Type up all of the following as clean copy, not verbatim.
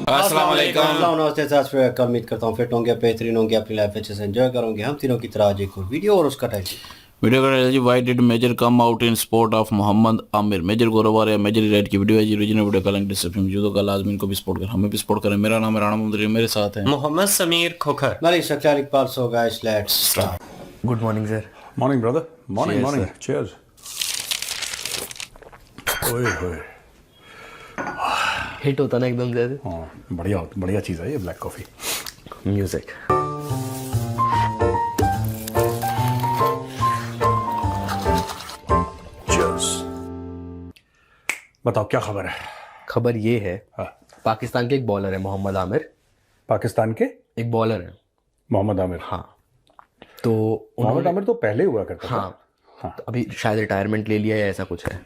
अस्सलाम वालेकुम। नमस्ते साथ उम्मीद करता हूँ फिट होंगे, बेहतरीन होंगे, अपनी लाइफ अच्छे से एंजॉय करोगे। हम तीनों की तरह आज एक और वीडियो और उसका टाइटल वीडियो का टाइटल जी, why did major come out in support of Mohammad Amir. Major गोरोवार या मेजर रेड की वीडियो है जी। ओरिजिनल वीडियो का लिंक डिस्क्रिप्शन में मौजूद होगा। लाजमी इनको भी सपोर्ट करें, हमें भी सपोर्ट करें। मेरा नाम है राणा मुंदरी, मेरे साथ हैं मोहम्मद समीर खोखर। मलिक शक्ल Iqbal. So guys let's start. Good morning sir. Morning brother, morning Cheers, morning, cheers. ओए होए, हिट होता ना एकदम से हाँ बढ़िया बढ़िया चीज़ है ये ब्लैक कॉफ़ी। म्यूजिक। चीयर्स। बताओ क्या खबर है? खबर ये है, हाँ, पाकिस्तान के एक बॉलर है मोहम्मद आमिर। पाकिस्तान के एक बॉलर है। मोहम्मद आमिर। हाँ, तो मोहम्मद उन्होंने आमिर तो पहले हुआ करता था। हाँ, तो अभी शायद रिटायरमेंट ले लिया है, ऐसा कुछ है।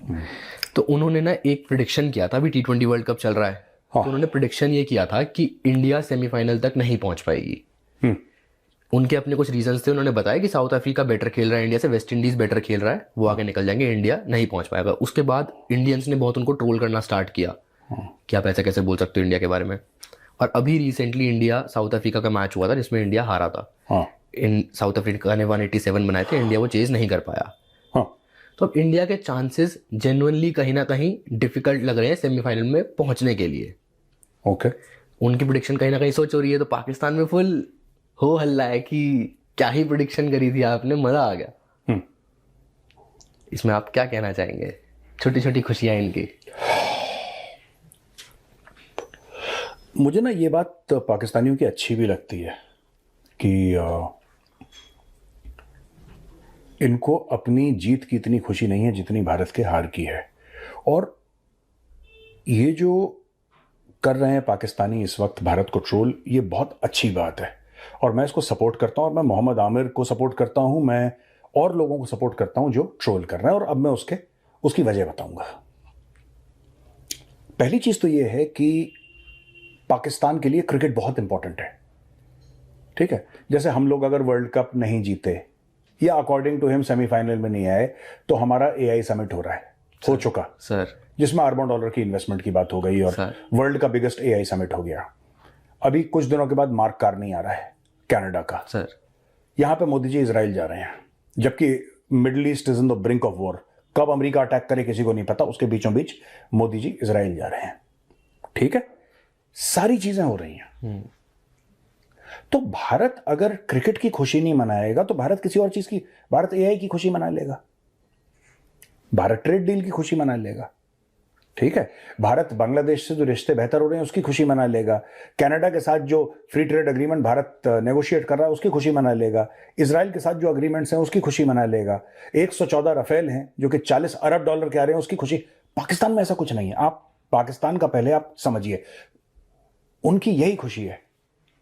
तो उन्होंने ना एक प्रिडिक्शन किया था, अभी T20 वर्ल्ड कप चल रहा है। तो उन्होंने प्रिडिक्शन ये किया था कि इंडिया सेमीफाइनल तक नहीं पहुंच पाएगी। उनके अपने कुछ रीजंस थे। उन्होंने बताया कि साउथ अफ्रीका बेटर खेल रहा है इंडिया से, वेस्ट इंडीज बेटर खेल रहा है, वो आगे निकल जाएंगे, इंडिया नहीं पहुंच पाएगा। उसके बाद इंडियंस ने बहुत उनको ट्रोल करना स्टार्ट किया कि आप ऐसे कैसे बोल सकते हो इंडिया के बारे में। और अभी रिसेंटली इंडिया साउथ अफ्रीका का मैच हुआ था जिसमें इंडिया हारा था। हाँ इन साउथ अफ्रीका ने 187 बनाए थे, इंडिया वो चेज नहीं कर पाया। हाँ, तो अब इंडिया के चांसेस जेन्युइनली कहीं ना कहीं डिफिकल्ट लग रहे हैं सेमीफाइनल में पहुंचने के लिए। ओके। उनकी प्रिडिक्शन कहीं ना कहीं सोच हो रही है। तो पाकिस्तान में फुल हो हल्ला है कि क्या ही प्रिडिक्शन करी थी आपने, मजा आ गया। इसमें आप क्या कहना चाहेंगे? छोटी छोटी खुशियां इनकी। मुझे ना ये बात पाकिस्तानियों की अच्छी भी लगती है कि इनको अपनी जीत की इतनी खुशी नहीं है जितनी भारत के हार की है। और ये जो कर रहे हैं पाकिस्तानी इस वक्त भारत को ट्रोल, ये बहुत अच्छी बात है और मैं इसको सपोर्ट करता हूं। और मैं मोहम्मद आमिर को सपोर्ट करता हूं, मैं और लोगों को सपोर्ट करता हूं जो ट्रोल कर रहे हैं। और अब मैं उसकी वजह बताऊंगा। पहली चीज तो ये है कि पाकिस्तान के लिए क्रिकेट बहुत इंपॉर्टेंट है। ठीक है, जैसे हम लोग अगर वर्ल्ड कप नहीं जीते या अकॉर्डिंग टू हिम सेमीफाइनल में नहीं आए तो हमारा एआई समिट हो रहा है, हो चुका सर, जिसमें अरबों डॉलर की इन्वेस्टमेंट की बात हो गई और वर्ल्ड का बिगेस्ट एआई समिट हो गया। अभी कुछ दिनों के बाद मार्क कार्नी आ रहा है कनाडा का। सर, यहां पे मोदी जी इजराइल जा रहे हैं, जबकि middle east is in the brink of war. कब अमेरिका अटैक करे किसी को नहीं पता, उसके बीचों बीच मोदी जी इजराइल जा रहे हैं। ठीक है, सारी चीजें हो रही हैं। तो भारत अगर क्रिकेट की खुशी नहीं मनाएगा तो भारत किसी और चीज की, भारत एआई की खुशी मना लेगा, भारत ट्रेड डील की खुशी मना लेगा। ठीक है, भारत बांग्लादेश से जो रिश्ते बेहतर हो रहे हैं उसकी खुशी मना लेगा, कनाडा के साथ जो free trade agreement Bharat negotiate कर रहा है उसकी खुशी मना लेगा, इजराइल के साथ जो अग्रीमेंट्स हैं उसकी खुशी मना लेगा, 114 राफेल हैं जो कि 40 अरब डॉलर के आ रहे हैं उसकी खुशी। पाकिस्तान में ऐसा कुछ नहीं है। आप पाकिस्तान का पहले आप समझिए, उनकी यही खुशी है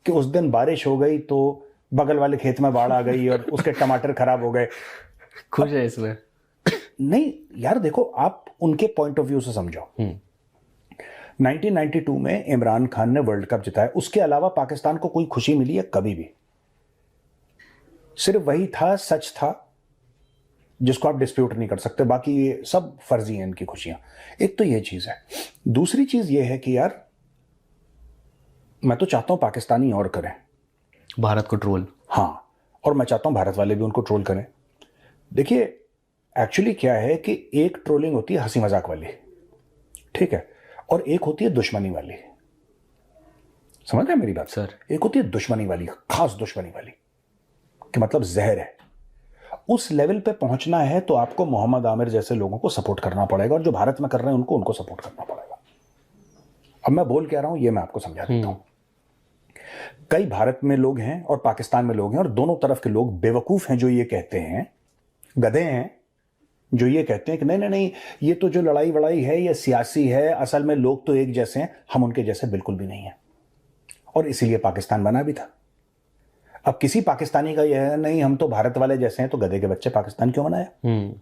कि उस दिन बारिश हो गई तो बगल वाले खेत में बाढ़ आ गई और उसके टमाटर खराब हो गए। खुश है इसमें? नहीं यार, देखो आप उनके पॉइंट ऑफ व्यू से समझो। 1992 में इमरान खान ने वर्ल्ड कप जिताया, उसके अलावा पाकिस्तान को कोई खुशी मिली है कभी भी? सिर्फ वही था, सच था, जिसको आप डिस्प्यूट नहीं कर सकते। बाकी ये सब फर्जी हैं इनकी खुशियां। एक तो ये चीज है। दूसरी चीज ये है कि यार मैं तो चाहता हूं पाकिस्तानी और करें भारत को ट्रोल। हाँ, और मैं चाहता हूं भारत वाले भी उनको ट्रोल करें। देखिए एक्चुअली क्या है कि एक ट्रोलिंग होती है हंसी मजाक वाली, ठीक है, और एक होती है दुश्मनी वाली। समझ रहे हैं मेरी बात? सर, एक होती है दुश्मनी वाली, खास दुश्मनी वाली, कि मतलब जहर है। उस लेवल पे पहुंचना है तो आपको मोहम्मद आमिर जैसे लोगों को सपोर्ट करना पड़ेगा, और जो भारत में कर रहे हैं उनको सपोर्ट करना पड़ेगा। अब मैं बोल क्या रहा हूं ये मैं आपको समझा देता हूं। कई भारत में लोग हैं और पाकिस्तान में लोग हैं, और दोनों तरफ के लोग बेवकूफ हैं जो ये कहते हैं, गधे हैं जो ये कहते हैं कि नहीं नहीं नहीं, ये तो जो लड़ाई वड़ाई है ये सियासी है, असल में लोग तो एक जैसे हैं। हम उनके जैसे बिल्कुल भी नहीं है, और इसीलिए पाकिस्तान बना भी था। अब किसी पाकिस्तानी का यह है नहीं हम तो भारत वाले जैसे हैं, तो गधे के बच्चे पाकिस्तान क्यों बनाया?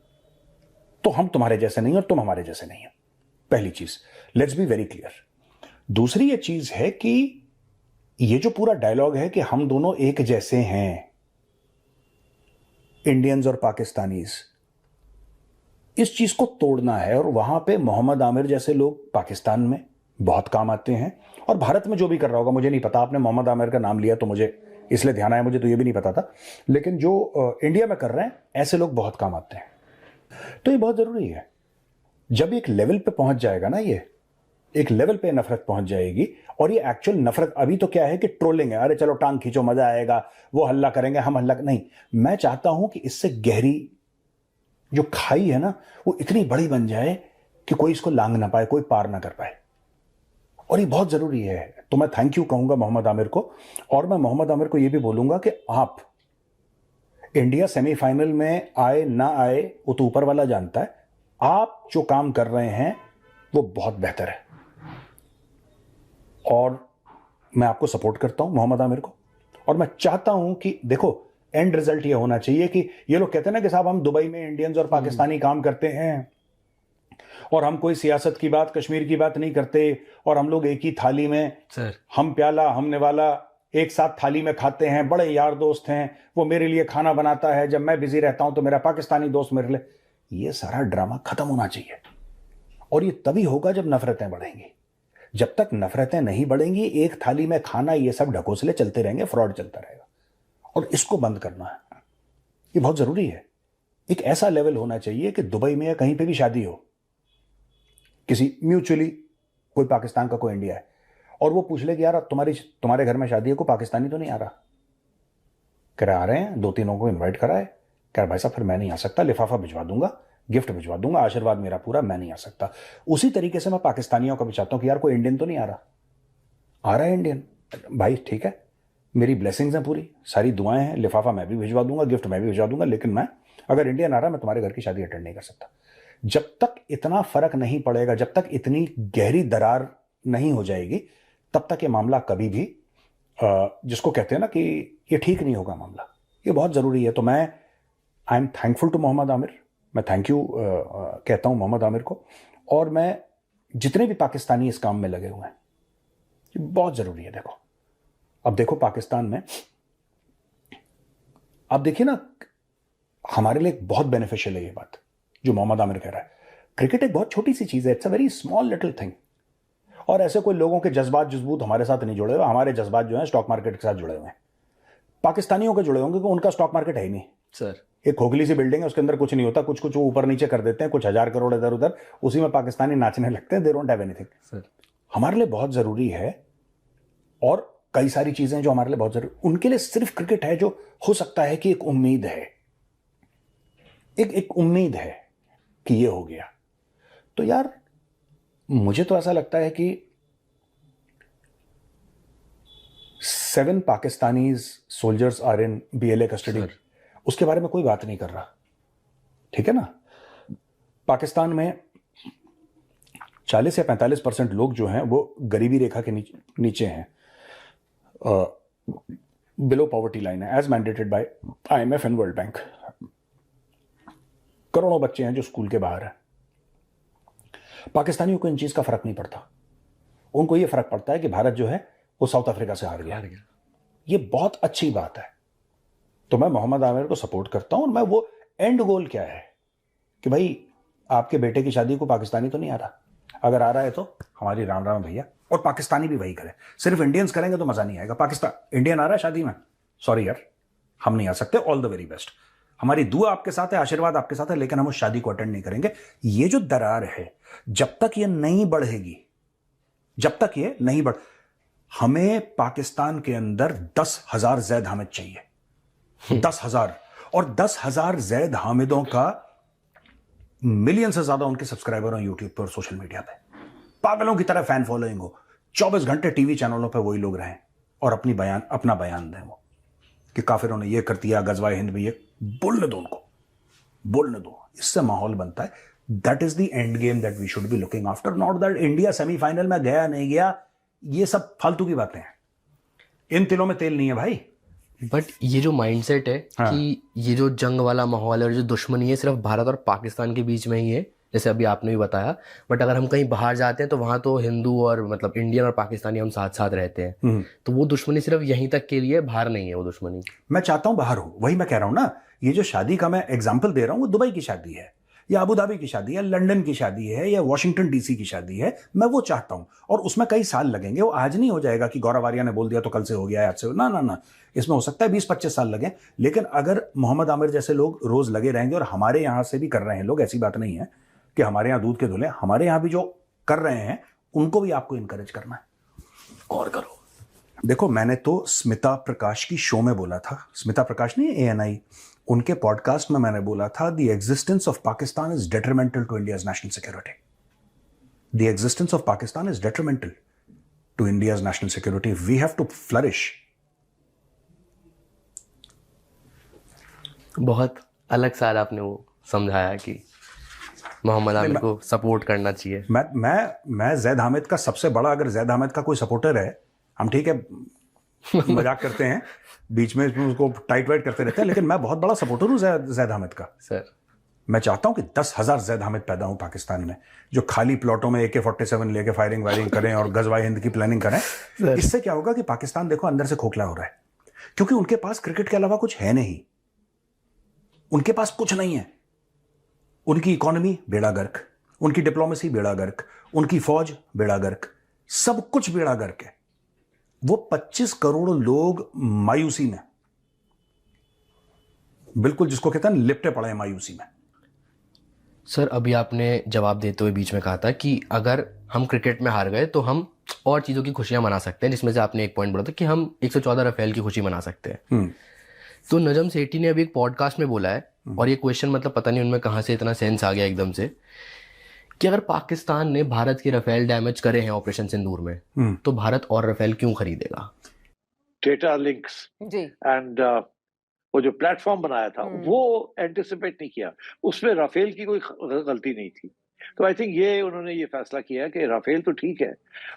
तो हम तुम्हारे जैसे नहीं और तुम हमारे जैसे नहीं है। पहली चीज, लेट्स बी वेरी क्लियर। दूसरी ये चीज है कि ये जो पूरा डायलॉग है कि हम दोनों एक जैसे हैं, इंडियंस और पाकिस्तानीज, इस चीज को तोड़ना है। और वहां पे मोहम्मद आमिर जैसे लोग पाकिस्तान में बहुत काम आते हैं। और भारत में जो भी कर रहा होगा मुझे नहीं पता, आपने मोहम्मद आमिर का नाम लिया तो मुझे इसलिए ध्यान आया, मुझे तो ये भी नहीं पता था, लेकिन जो इंडिया में कर रहे हैं ऐसे लोग बहुत काम आते हैं। तो ये बहुत जरूरी है। जब एक लेवल पे पहुंच जाएगा ना, ये एक लेवल पे नफरत पहुंच जाएगी, और ये एक्चुअल नफरत अभी तो क्या है कि ट्रोलिंग है, अरे चलो टांग खींचो मजा आएगा, वो हल्ला करेंगे हम हल्ला नहीं। मैं चाहता हूं कि इससे गहरी जो खाई है ना वो इतनी बड़ी बन जाए कि कोई इसको लांग ना पाए, कोई पार ना कर पाए, और ये बहुत जरूरी है। तो मैं थैंक यू कहूंगा मोहम्मद आमिर को, और मैं मोहम्मद आमिर को ये भी बोलूंगा कि आप इंडिया सेमीफाइनल में आए ना आए वो तो ऊपर वाला जानता है, आप जो काम कर रहे हैं वो बहुत बेहतर है, और मैं आपको सपोर्ट करता हूं मोहम्मद आमिर को। और मैं चाहता हूं कि देखो एंड रिजल्ट ये होना चाहिए कि ये लोग कहते हैं ना कि साहब हम दुबई में इंडियंस और पाकिस्तानी काम करते हैं और हम कोई सियासत की बात, कश्मीर की बात नहीं करते, और हम लोग एक ही थाली में सर हम प्याला हम निवाला एक साथ थाली में खाते हैं, बड़े यार दोस्त हैं, वो मेरे लिए खाना बनाता है, जब मैं बिजी रहता हूं तो मेरा पाकिस्तानी दोस्त मेरे लिए। ये सारा ड्रामा खत्म होना चाहिए, और ये तभी होगा जब नफरतें बढ़ेंगी। जब तक नफरतें नहीं बढ़ेंगी, एक थाली में खाना, ये सब ढकोसले चलते रहेंगे, फ्रॉड चलता रहेगा, और इसको बंद करना है। ये बहुत जरूरी है। एक ऐसा लेवल होना चाहिए कि दुबई में या कहीं पे भी शादी हो, किसी म्यूचुअली कोई पाकिस्तान का कोई इंडिया है, और वो पूछ ले कि यार तुम्हारे घर में शादी है, कोई पाकिस्तानी तो नहीं आ रहा? कह रहे आ रहे हैं, 2-3 को इन्वाइट करा है। कह रहा भाई साहब फिर मैं नहीं आ सकता, लिफाफा भिजवा दूंगा, गिफ्ट भिजवा दूंगा, आशीर्वाद मेरा पूरा, मैं नहीं आ सकता। उसी तरीके से मैं पाकिस्तानियों का भी चाहता हूं कि यार कोई इंडियन तो नहीं आ रहा है इंडियन, भाई ठीक है, मेरी ब्लेसिंग्स हैं पूरी, सारी दुआएं हैं, लिफाफा मैं भी भिजवा दूंगा, गिफ्ट मैं भी भिजवा दूंगा, लेकिन मैं अगर इंडियन आ रहा मैं तुम्हारे घर की शादी अटेंड नहीं कर सकता। जब तक इतना फर्क नहीं पड़ेगा, जब तक इतनी गहरी दरार नहीं हो जाएगी, तब तक ये मामला कभी भी जिसको कहते हैं ना कि ये ठीक नहीं होगा मामला। ये बहुत जरूरी है। तो मैं I am thankful to Mohammad Aamir, मैं थैंक यू कहता हूं मोहम्मद आमिर को, और मैं जितने भी पाकिस्तानी इस काम में लगे हुए हैं, ये बहुत जरूरी है। देखो अब देखो पाकिस्तान में, अब देखिए ना, हमारे लिए बहुत बेनिफिशियल है ये बात जो मोहम्मद आमिर कह रहा है। क्रिकेट एक बहुत छोटी सी चीज है, it's a very small little thing, और ऐसे कोई लोगों के जज्बात जज्बूत हमारे साथ नहीं जुड़े हुए। हमारे जज्बात जो हैं स्टॉक मार्केट के साथ जुड़े हुए हैं, पाकिस्तानियों के जुड़े होंगे, क्योंकि उनका स्टॉक मार्केट है ही नहीं सर। एक खोखली सी बिल्डिंग है, उसके अंदर कुछ नहीं होता, कुछ कुछ वो ऊपर नीचे कर देते हैं, कुछ 1000 करोड़ इधर उधर, उसी में पाकिस्तानी नाचने लगते हैं, they don't have anything. Sir हमारे लिए बहुत जरूरी है, और कई सारी चीजें जो हमारे लिए बहुत जरूरी, उनके लिए सिर्फ क्रिकेट है जो हो सकता है कि एक उम्मीद है, एक उम्मीद है कि ये हो गया। तो यार मुझे तो ऐसा लगता है कि 7 Pakistanis soldiers are in BLA custody, उसके बारे में कोई बात नहीं कर रहा, ठीक है ना। पाकिस्तान में 40 या 45% लोग जो हैं वो गरीबी रेखा के नीचे हैं, बिलो पॉवर्टी लाइन है, as mandated by IMF and world bank. करोड़ों बच्चे हैं जो स्कूल के बाहर हैं। पाकिस्तानियों को इन चीज का फर्क नहीं पड़ता, उनको ये फर्क पड़ता है कि भारत जो है वो साउथ अफ्रीका से हार गया। ये बहुत अच्छी बात है। तो मैं मोहम्मद आमिर को सपोर्ट करता हूं, और मैं वो एंड गोल क्या है कि भाई आपके बेटे की शादी को पाकिस्तानी तो नहीं आ रहा, अगर आ रहा है तो हमारी राम राम भैया, और पाकिस्तानी भी वही करे। सिर्फ इंडियंस करेंगे तो मजा नहीं आएगा। पाकिस्तान इंडियन आ रहा है शादी में, सॉरी यार हम नहीं आ सकते, ऑल द वेरी बेस्ट, हमारी दुआ आपके साथ है, आशीर्वाद आपके साथ है, लेकिन हम उस शादी को अटेंड नहीं करेंगे। ये जो दरार है, जब तक ये नहीं बढ़ेगी, जब तक ये नहीं बढ़, हमें पाकिस्तान के अंदर 10,000 जैद हामिद चाहिए, 10,000, और 10,000 जैद हामिदों का मिलियन से ज्यादा उनके सब्सक्राइबर हैं यूट्यूब पर और सोशल मीडिया पे, पागलों की तरह फैन फॉलोइंग हो, 24 घंटे टीवी चैनलों पे वही लोग रहें और अपना बयान दें वो कि काफिरों ने ये कर दिया, गजवा हिंद में ये, बोलने दो उनको, बोलने दो, इससे माहौल बनता है। That is the end game that we should be looking after, not that India semifinal में गया नहीं गया, ये सब फालतू की बातें हैं, इन तिलों में तेल नहीं है भाई। बट ये जो माइंडसेट है कि ये जो जंग वाला माहौल है और जो दुश्मनी है सिर्फ भारत और पाकिस्तान के बीच में ही है, जैसे अभी आपने भी बताया, बट अगर हम कहीं बाहर जाते हैं तो वहां तो हिंदू और मतलब इंडियन और पाकिस्तानी हम साथ साथ रहते हैं, तो वो दुश्मनी सिर्फ यहीं तक के लिए, बाहर नहीं है वो दुश्मनी। मैं चाहता हूं बाहर हो, वही मैं कह रहा हूं ना, ये जो शादी का मैं एग्जाम्पल दे रहा हूं वो दुबई की शादी है, या अबू धाबी की शादी है, लंदन की शादी है, या वॉशिंगटन डीसी की शादी है, मैं वो चाहता हूं। और उसमें कई साल लगेंगे, वो आज नहीं हो जाएगा कि गौरव आर्या ने बोल दिया तो कल से हो गया, आज से ना ना ना, इसमें हो सकता है 20-25 साल लगे। लेकिन अगर मोहम्मद आमिर जैसे लोग रोज लगे रहेंगे, और हमारे यहां से भी कर रहे हैं लोग, ऐसी बात नहीं है कि हमारे यहाँ दूध के धुले, हमारे यहाँ भी जो कर रहे हैं उनको भी आपको इंकरेज करना है और करो। देखो, मैंने तो स्मिता प्रकाश की शो में बोला था, स्मिता प्रकाश नहीं, ANI, उनके पॉडकास्ट में मैंने बोला था, the existence of Pakistan is detrimental to India's national security. The existence of Pakistan is detrimental to India's national security. We have to flourish. बहुत अलग साल आपने वो समझाया कि मोहम्मद आमिर को सपोर्ट करना चाहिए। मैं जैद हामिद का सबसे बड़ा, अगर जैद हामिद का कोई सपोर्टर है, हम ठीक है मजाक करते हैं बीच में, उसको टाइट वाइट करते रहते हैं, लेकिन मैं बहुत बड़ा सपोर्टर हूँ जैद हामिद का। सर, मैं चाहता हूं कि 10,000 जैद हामिद पैदा हों पाकिस्तान में, जो खाली प्लॉटों में AK-47 लेके फायरिंग वायरिंग करें और गजवाए हिंद की प्लानिंग करें। इससे क्या होगा कि पाकिस्तान देखो अंदर से खोखला हो रहा है, क्योंकि उनके पास क्रिकेट के अलावा कुछ है नहीं, उनके पास कुछ नहीं है। उनकी इकोनॉमी बेड़ा गर्क, उनकी डिप्लोमेसी बेड़ा गर्क, उनकी फौज बेड़ा गर्क, सब कुछ बेड़ा गर्क है। वो 25 करोड़ लोग मायूसी में, बिल्कुल जिसको कहते हैं लिपटे पड़े हैं मायूसी में। सर, अभी आपने जवाब देते हुए बीच में कहा था कि अगर हम क्रिकेट में हार गए तो हम और चीज़ों की खुशियां मना सकते हैं, जिसमें से आपने एक पॉइंट बोला था कि हम 114 राफेल की खुशी मना सकते हैं। तो नजम सेठी ने अभी एक पॉडकास्ट में बोला है, और ये क्वेश्चन मतलब पता नहीं उनमें कहाँ से इतना सेंस आ गया एकदम से, कि अगर पाकिस्तान ने भारत के राफेल डैमेज करे हैं ऑपरेशन सिंदूर में, तो भारत और राफेल क्यों खरीदेगा? डेटा लिंक्स जी एंड वो जो प्लेटफॉर्म बनाया था वो एंटिसिपेट नहीं किया, उसमें राफेल की कोई गलती नहीं थी। तो आई थिंक ये उन्होंने ये फैसला किया है कि राफेल तो ठीक है,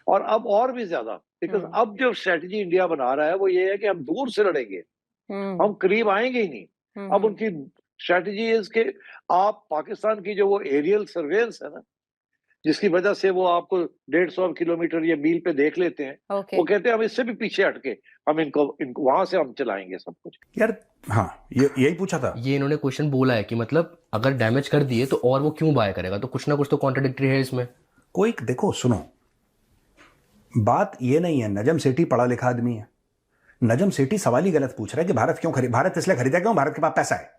और अब और भी ज्यादा, बिकॉज अब जो स्ट्रेटजी इंडिया बना रहा है वो ये है कि हम दूर से लड़ेंगे, हम करीब आएंगे ही नहीं। अब उनकी स्ट्रेटजी इज कि आप पाकिस्तान की जो वो एरियल सर्वेलेंस है ना, जिसकी वजह से वो आपको 150 किलोमीटर या मील पे देख लेते हैं, ओके वो कहते हैं हम इससे भी पीछे हटके हम इनको वहां से हम चलाएंगे सब कुछ। यार हाँ, यही पूछा था। ये इन्होंने क्वेश्चन बोला है कि मतलब अगर डैमेज कर दिए तो और वो क्यों बाय करेगा, तो कुछ ना कुछ तो कॉन्ट्राडिक्टरी है इसमें। कोई देखो, सुनो, बात ये नहीं है नजम सेठी पढ़ा लिखा आदमी है। नजम सेठी सवाल ही गलत पूछ रहा है कि भारत क्यों खरीद, भारत इसलिए खरीदा क्यों, भारत के पास पैसा है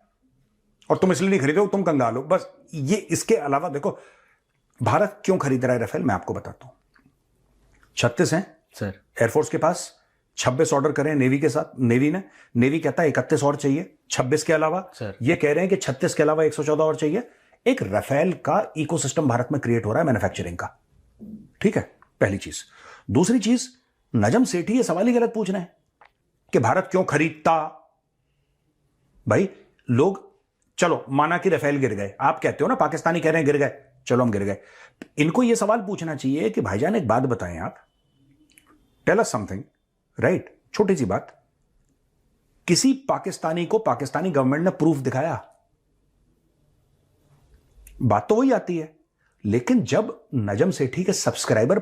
और तुम इसलिए नहीं खरीदो, तुम कंगाल हो, बस ये। इसके अलावा देखो भारत क्यों खरीद रहा है राफेल, मैं आपको बताता हूं। 36 हैं सर, एयरफोर्स के पास, 26 ऑर्डर करें नेवी के साथ, नेवी ने, नेवी कहता है 31 और चाहिए 26 के अलावा। सर, ये कह रहे हैं कि 36 के अलावा 114 और चाहिए। एक राफेल का इकोसिस्टम भारत में क्रिएट हो रहा है मैन्युफैक्चरिंग का, ठीक है, पहली चीज। दूसरी चीज, नजम सेठी ये सवाल ही गलत पूछ रहे हैं कि भारत क्यों खरीदता। भाई लोग, चलो माना कि राफेल गिर गए, आप कहते हो ना पाकिस्तानी कह रहे हैं गिर गए, चलो हम गिर गए, इनको यह सवाल पूछना चाहिए कि भाईजान एक बात बताएं, आप टेल अस समथिंग, राइट, छोटी सी बात, किसी पाकिस्तानी को पाकिस्तानी गवर्नमेंट ने प्रूफ दिखाया? बात तो वही आती है। लेकिन जब नजम सेठी के सब्सक्राइबर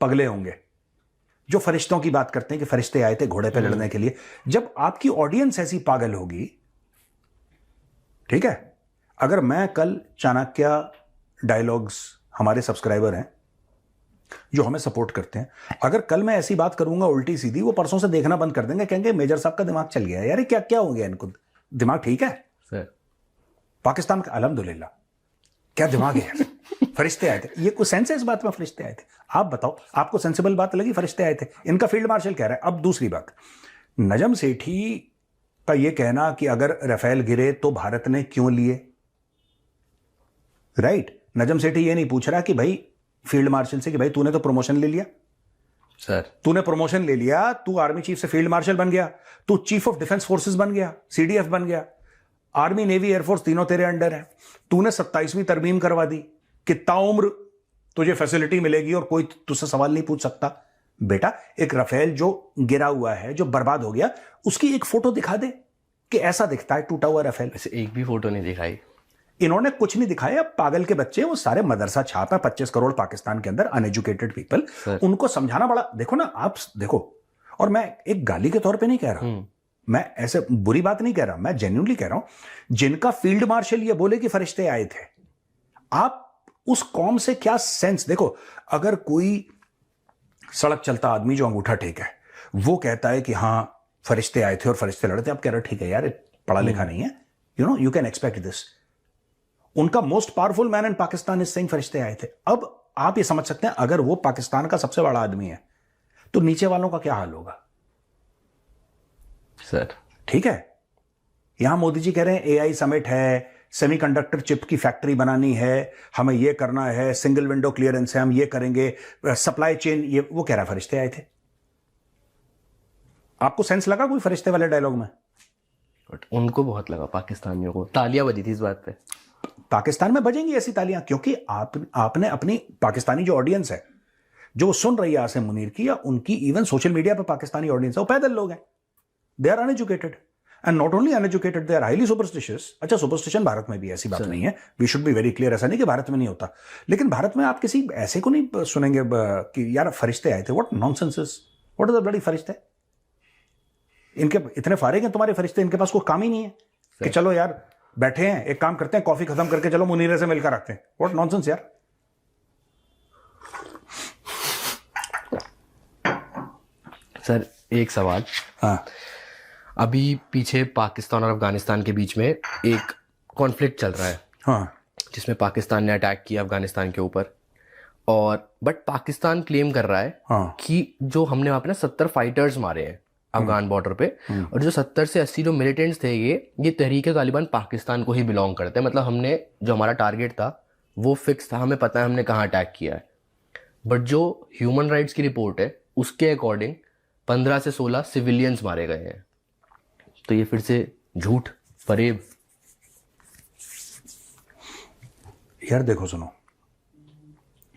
पगले होंगे, जो फरिश्तों की बात करते हैं कि फरिश्ते आए थे घोड़े पे लड़ने के लिए, जब आपकी ऑडियंस ऐसी पागल होगी, ठीक है, अगर मैं कल चाणक्य डायलॉग्स, हमारे सब्सक्राइबर हैं जो हमें सपोर्ट करते हैं, अगर कल मैं ऐसी बात करूंगा उल्टी सीधी, वो परसों से देखना बंद कर देंगे, कहेंगे मेजर साहब का दिमाग चल गया यार, क्या क्या हो गया इनको, दिमाग ठीक है सर, पाकिस्तान का अल्हम्दुलिल्लाह, क्या दिमाग है यार, फरिश्ते आए थे, ये कोई सेंस है इस बात में, फरिश्ते आए थे? आप बताओ, आपको सेंसिबल बात लगी? फरिश्ते आए थे, इनका फील्ड मार्शल कह रहा है। अब दूसरी बात, नजम सेठी का यह कहना कि अगर राफेल गिरे तो भारत ने क्यों लिए, राइट, नजम सेठी ये नहीं पूछ रहा कि भाई फील्ड मार्शल से कि भाई तूने तो प्रमोशन ले लिया सर, तूने प्रमोशन ले लिया, तू आर्मी चीफ से फील्ड मार्शल बन गया, तू चीफ ऑफ डिफेंस फोर्सेस बन गया, CDF बन गया, आर्मी नेवी एयरफोर्स तीनों तेरे अंडर है, तूने 27वीं तरमीम करवा दी, कितना उम्र तुझे फैसिलिटी मिलेगी और कोई तुझसे सवाल नहीं पूछ सकता। बेटा, एक राफेल जो गिरा हुआ है, जो बर्बाद हो गया, उसकी एक फोटो दिखा दे कि ऐसा दिखता है टूटा हुआ राफेल। ऐसे एक भी फोटो नहीं दिखाई, इन्होंने कुछ नहीं दिखाया। पागल के बच्चे, वो सारे मदरसा छाप है, 25 करोड़ पाकिस्तान के अंदर अनएजुकेटेड पीपल, उनको समझाना बड़ा, देखो ना आप देखो, और मैं एक गाली के तौर पे नहीं कह रहा, मैं ऐसे बुरी बात नहीं कह रहा, मैं जेन्युइनली कह रहा हूं, जिनका फील्ड मार्शल ये बोले कि फरिश्ते आए थे, आप उस कौम से क्या सेंस, देखो अगर कोई सड़क चलता आदमी जो अंगूठा टेक है वो कहता है कि हाँ फरिश्ते आए थे और फरिश्ते लड़े थे, आप कह रहे हो ठीक है यार पढ़ा लिखा नहीं है, यू कैन एक्सपेक्ट दिस। उनका most powerful man in Pakistan is saying फरिश्ते आए थे। अब आप ये समझ सकते हैं अगर वो पाकिस्तान का सबसे बड़ा आदमी है तो नीचे वालों का क्या हाल होगा सर। ठीक है, यहां मोदी जी कह रहे हैं एआई समिट है, सेमीकंडक्टर चिप की फैक्ट्री बनानी है, हमें ये करना है, सिंगल विंडो क्लियरेंस है, हम ये करेंगे, सप्लाई चेन, ये वो कह रहा है फरिश्ते आए थे। आपको सेंस लगा कोई फरिश्ते वाले डायलॉग में? बट उनको बहुत लगा, पाकिस्तानियों को तालियां बजी थी इस बात पे। पाकिस्तान में बजेंगी ऐसी तालियां क्योंकि आपने अपनी पाकिस्तानी जो ऑडियंस है जो सुन रही है आसिम मुनीर की या उनकी इवन सोशल मीडिया पर पाकिस्तानी ऑडियंस है वो पैदल लोग हैं, they are uneducated and not only uneducated, they are highly superstitious. अच्छा सुपरस्टिशन भारत में भी ऐसी बात नहीं है, we should be very clear, ऐसा नहीं कि भारत में नहीं होता, लेकिन भारत में आप किसी ऐसे को नहीं सुनेंगे कि यार फरिश्ते आए थे, what nonsense is, what is the bloody फरिश्ते, इनके इतने फारिग हैं तुम्हारे फरिश्ते, इनके पास कोई काम ही नहीं है कि चलो यार बैठे हैं एक काम करते हैं कॉफी खत्म करके चलो मुनीरे से मिलकर रखते हैं, व्हाट नॉनसेंस यार। सर एक सवाल, हाँ अभी पीछे पाकिस्तान और अफगानिस्तान के बीच में एक कॉन्फ्लिक्ट चल रहा है, हाँ जिसमें पाकिस्तान ने अटैक किया अफगानिस्तान के ऊपर, और बट पाकिस्तान क्लेम कर रहा है हाँ कि जो हमने वहाँ पे ना 70 फाइटर्स मारे हैं अफगान बॉर्डर पे, और जो 70 से 80 जो मिलिटेंट्स थे ये तहरीक तालिबान पाकिस्तान को ही बिलोंग करते हैं, मतलब हमने जो हमारा टारगेट था वो फिक्स था, हमें पता है हमने कहाँ अटैक किया है। बट जो ह्यूमन राइट्स की रिपोर्ट है उसके अकॉर्डिंग 15 से 16 सिविलियंस मारे गए हैं, तो ये फिर से झूठ फरेब। यार देखो सुनो,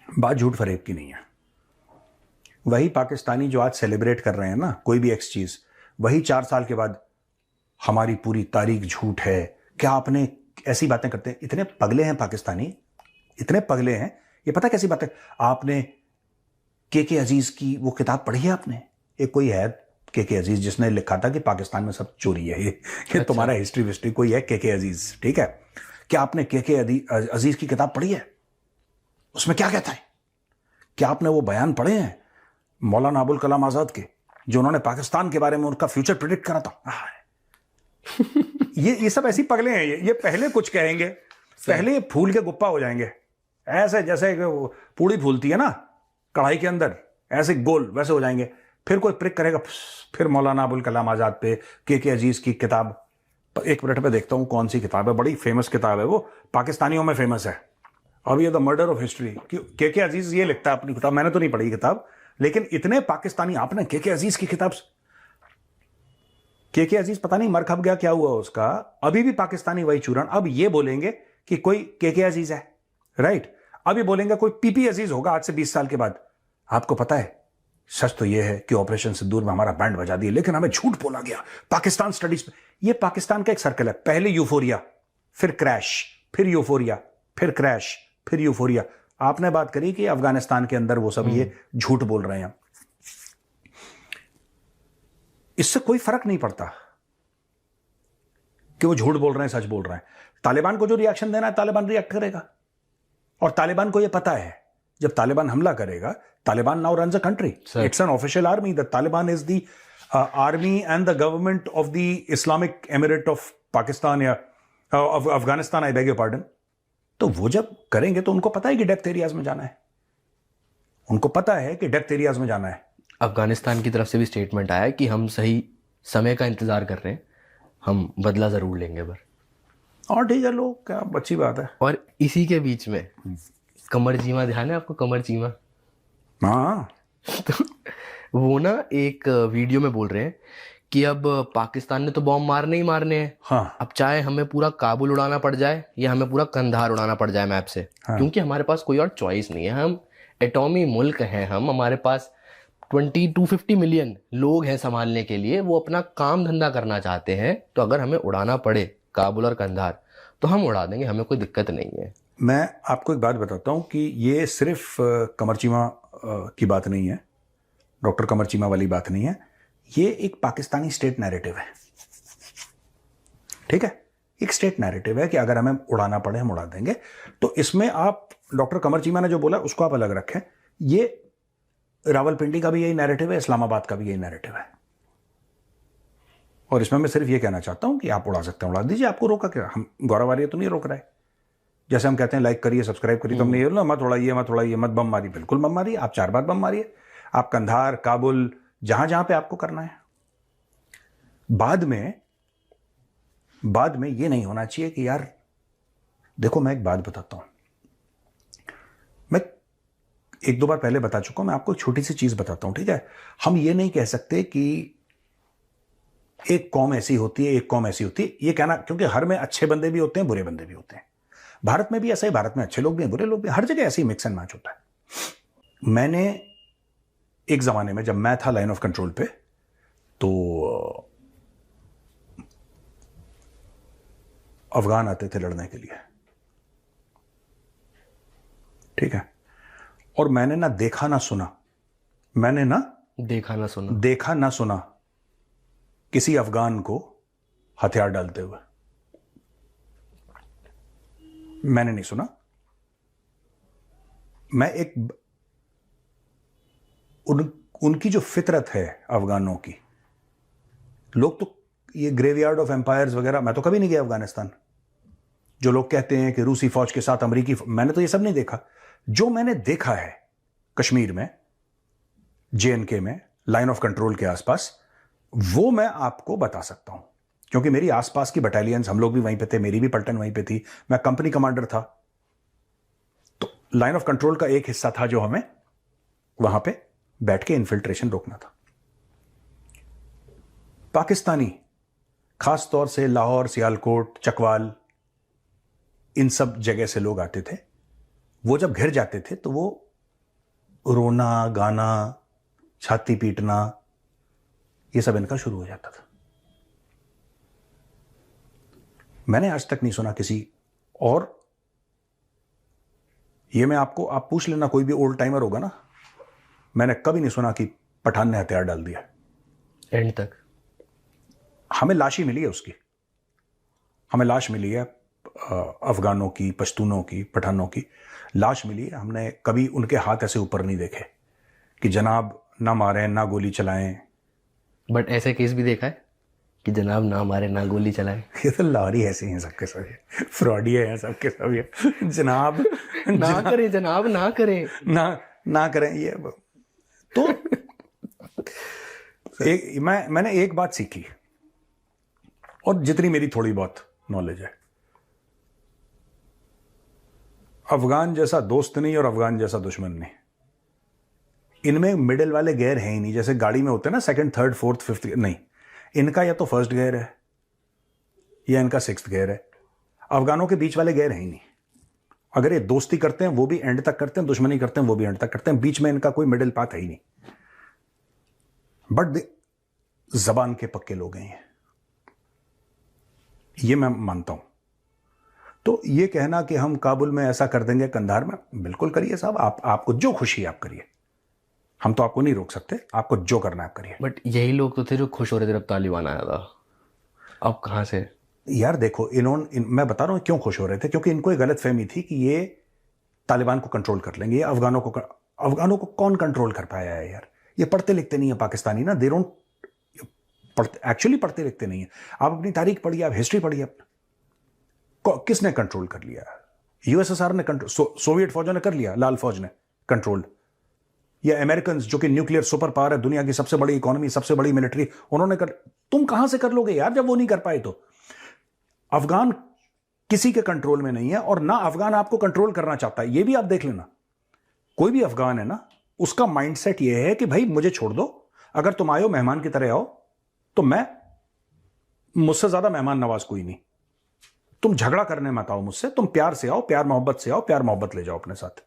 बात झूठ फरेब की नहीं है, वही पाकिस्तानी जो आज सेलिब्रेट कर रहे हैं ना कोई भी एक्स चीज, वही 4 साल के बाद हमारी पूरी तारीख झूठ है, क्या आपने ऐसी बातें करते हैं, इतने पगले हैं पाकिस्तानी, इतने पगले हैं, ये पता कैसी बात है, आपने के अजीज की वो किताब पढ़ी है आपने, एक कोई है के अजीज जिसने लिखा था कि पाकिस्तान में सब चोरी है, ये अच्छा। तुम्हारा हिस्ट्री कोई है के अजीज, ठीक है, क्या आपने के अजीज की किताब पढ़ी है, उसमें क्या कहता है, क्या आपने वो बयान पढ़े हैं मौलाना अबुल कलाम आजाद के जो उन्होंने पाकिस्तान के बारे में उनका फ्यूचर प्रेडिक्ट करा था। ये सब ऐसी पगले हैं, ये पहले कुछ कहेंगे, पहले फूल के गुप्पा हो जाएंगे, ऐसे जैसे पूड़ी फूलती है ना कढ़ाई के अंदर, ऐसे गोल वैसे हो जाएंगे, फिर कोई प्रिक करेगा, फिर मौलाना अबुल कलाम आजाद पे के अजीज की किताब, एक मिनट में देखता हूं कौन सी किताब है, बड़ी फेमस किताब है वो, पाकिस्तानियों में फेमस है, अभी ये द मर्डर ऑफ हिस्ट्री, के अजीज ये लिखता है अपनी किताब, मैंने तो नहीं पढ़ी किताब, लेकिन इतने पाकिस्तानी, आपने के अजीज की किताब, के अजीज पता नहीं मर खप गया क्या हुआ उसका, अभी भी पाकिस्तानी वही चूरन, अब ये बोलेंगे कि कोई के अजीज है, राइट, अभी बोलेंगे कोई पीपी अजीज होगा आज से 20 साल के बाद। आपको पता है सच तो यह है कि ऑपरेशन सिंदूर में हमारा बैंड बजा दिया, लेकिन हमें झूठ बोला गया पाकिस्तान स्टडीज में। ये पाकिस्तान का एक सर्कल है, पहले यूफोरिया, फिर क्रैश, फिर यूफोरिया, फिर क्रैश, फिर यूफोरिया। आपने बात करी कि अफगानिस्तान के अंदर वो सब ये झूठ बोल रहे हैं, इससे कोई फर्क नहीं पड़ता कि वो झूठ बोल रहे हैं सच बोल रहे हैं। तालिबान को जो रिएक्शन देना है तालिबान रिएक्ट करेगा, और तालिबान को ये पता है जब तालिबान हमला करेगा, Taliban now runs a country, it's an official army, the Taliban is the army and the government of the Islamic emirate of Pakistan या Afghanistan, I beg your pardon. तो वो जब करेंगे तो उनको पता है कि डेप्थ एरियाज में जाना है, उनको पता है कि डेप्थ एरियाज में जाना है। अफगानिस्तान की तरफ से भी स्टेटमेंट आया है कि हम सही समय का इंतजार कर रहे हैं, हम बदला जरूर लेंगे पर। और ठीक है, लोग क्या अच्छी बात है। और इसी के बीच में कमर चीमा, ध्यान है आपको कमर चीमा? हाँ तो वो ना एक वीडियो में बोल रहे हैं कि अब पाकिस्तान ने तो बॉम्ब मारने ही मारने हैं, हाँ अब चाहे हमें पूरा काबुल उड़ाना पड़ जाए या हमें पूरा कंधार उड़ाना पड़ जाए मैप से, हाँ। क्योंकि हमारे पास कोई और चॉइस नहीं है, हम एटॉमी मुल्क हैं, हमारे पास 250 मिलियन लोग हैं संभालने के लिए, वो अपना काम धंधा करना चाहते हैं, तो अगर हमें उड़ाना पड़े काबुल और कंधार तो हम उड़ा देंगे, हमें कोई दिक्कत नहीं है। मैं आपको एक बात बताता हूं कि ये सिर्फ कमर चीमा की बात नहीं है, डॉक्टर कमर चीमा वाली बात नहीं है, ये एक पाकिस्तानी स्टेट नैरेटिव है, ठीक है, एक स्टेट नैरेटिव है कि अगर हमें उड़ाना पड़े हम उड़ा देंगे। तो इसमें आप डॉक्टर कमर चीमा ने जो बोला उसको आप अलग रखें। ये रावलपिंडी का भी यही नैरेटिव है, इस्लामाबाद का भी यही नैरेटिव है। और इसमें मैं सिर्फ ये कहना चाहता हूं कि आप उड़ा सकते हैं, उड़ा दीजिए, आपको रोका क्या? हम गौरव आर्य तो नहीं रोक रहा है। जैसे हम कहते हैं लाइक करिए, सब्सक्राइब करिए, तो हमने ये मत उड़ाइए, मत उड़ाइए, मत बम मारिए। बिल्कुल बम मारिए, आप 4 बार बम मारिए, आप कंधार, काबुल, जहां जहां पे आपको करना है। बाद में ये नहीं होना चाहिए कि यार देखो, मैं एक बात बताता हूं, मैं 1-2 बार पहले बता चुका हूं, मैं आपको एक छोटी सी चीज बताता हूं, ठीक है? हम ये नहीं कह सकते कि एक कौम ऐसी होती है, एक कौम ऐसी होती है, ये कहना, क्योंकि हर में अच्छे बंदे भी होते हैं, बुरे बंदे भी होते हैं। भारत में भी ऐसा ही, भारत में अच्छे लोग भी हैं, बुरे लोग भी हैं, हर जगह ऐसे ही मिक्स एंड मैच होता है। मैंने एक जमाने में जब मैं था लाइन ऑफ कंट्रोल पे, तो अफगान आते थे लड़ने के लिए, ठीक है? और मैंने ना देखा ना सुना, मैंने ना देखा ना सुना किसी अफगान को हथियार डालते हुए, मैंने नहीं सुना। मैं एक उनकी जो फितरत है अफगानों की, लोग तो ये ग्रेवयार्ड ऑफ एम्पायर्स वगैरह, मैं तो कभी नहीं गया अफगानिस्तान। जो लोग कहते हैं कि रूसी फौज के साथ अमेरिकी, मैंने तो ये सब नहीं देखा। जो मैंने देखा है कश्मीर में, JNK में, लाइन ऑफ कंट्रोल के आसपास, वो मैं आपको बता सकता हूं, क्योंकि मेरी आसपास की बटालियंस, हम लोग भी वहीं पे थे, मेरी भी पलटन वहीं पे थी, मैं कंपनी कमांडर था। तो लाइन ऑफ कंट्रोल का एक हिस्सा था जो हमें वहां पे बैठ के इन्फिल्ट्रेशन रोकना था। पाकिस्तानी, खास तौर से लाहौर, सियालकोट, चकवाल, इन सब जगह से लोग आते थे। वो जब घिर जाते थे तो वो रोना, गाना, छाती पीटना, ये सब इनका शुरू हो जाता था। मैंने आज तक नहीं सुना किसी, और ये मैं आपको, आप पूछ लेना कोई भी ओल्ड टाइमर होगा ना, मैंने कभी नहीं सुना कि पठान ने हथियार डाल दिया एंड तक। हमें लाश ही मिली है उसकी, हमें लाश मिली है अफगानों की, पश्तूनों की, पठानों की लाश मिली है। हमने कभी उनके हाथ ऐसे ऊपर नहीं देखे कि जनाब ना मारें, ना गोली चलाएं। बट ऐसे केस भी देखा है कि जनाब ना मारे, ना गोली चलाए। ये तो लारी ऐसे हैं सबके सब, फ्रॉडी हैं सबके सब ये। जनाब ना करें जनाब, ना करें, ना करें ये। तो मैंने एक बात सीखी, और जितनी मेरी थोड़ी बहुत नॉलेज है, अफगान जैसा दोस्त नहीं और अफगान जैसा दुश्मन नहीं। इनमें मिडिल वाले गेयर हैं ही नहीं, जैसे गाड़ी में होते हैं ना, 2nd, 3rd, 4th, 5th, नहीं। इनका या तो 1st गियर है या इनका 6th गियर है। अफगानों के बीच वाले गियर हैं ही नहीं। अगर ये दोस्ती करते हैं वो भी एंड तक करते हैं, दुश्मनी करते हैं वो भी एंड तक करते हैं, बीच में इनका कोई मिडिल पाथ है ही नहीं। बट जबान के पक्के लोग हैं ये मैं मानता हूं। तो ये कहना कि हम काबुल में ऐसा कर देंगे, कंधार में, बिल्कुल करिए साहब, आपको जो खुशी है आप करिए, हम तो आपको नहीं रोक सकते, आपको जो करना है आप करिए। बट यही लोग तो थे जो खुश हो रहे थे जब तालिबान आया था, अब कहां से? यार देखो, मैं बता रहा हूं क्यों खुश हो रहे थे, क्योंकि इनको एक गलत फहमी थी कि ये तालिबान को कंट्रोल कर लेंगे। ये अफगानों को कौन कंट्रोल कर पाया है यार? ये पढ़ते लिखते नहीं है पाकिस्तानी ना, दे डोंट एक्चुअली पढ़ते लिखते नहीं है। आप अपनी तारीख पढ़िए, आप हिस्ट्री पढ़िए। किसने कंट्रोल कर लिया? यूएसएसआर ने कंट्रोल, सोवियत फौजों ने कर लिया, लाल फौज ने कंट्रोल, या अमेरिकन जो कि न्यूक्लियर सुपर पावर है, दुनिया की सबसे बड़ी इकोनॉमी, सबसे बड़ी मिलिट्री, उन्होंने कर। तुम कहां से कर लोगे यार जब वो नहीं कर पाए? तो अफगान किसी के कंट्रोल में नहीं है, और ना अफगान आपको कंट्रोल करना चाहता है। ये भी आप देख लेना, कोई भी अफगान है ना, उसका माइंडसेट ये है कि भाई मुझे छोड़ दो, अगर तुम आयो मेहमान की तरह आओ, तो मुझसे ज्यादा मेहमान नवाज कोई नहीं। तुम झगड़ा करने मत आओ मुझसे, तुम प्यार से आओ, प्यार मोहब्बत से आओ, प्यार मोहब्बत ले जाओ अपने साथ।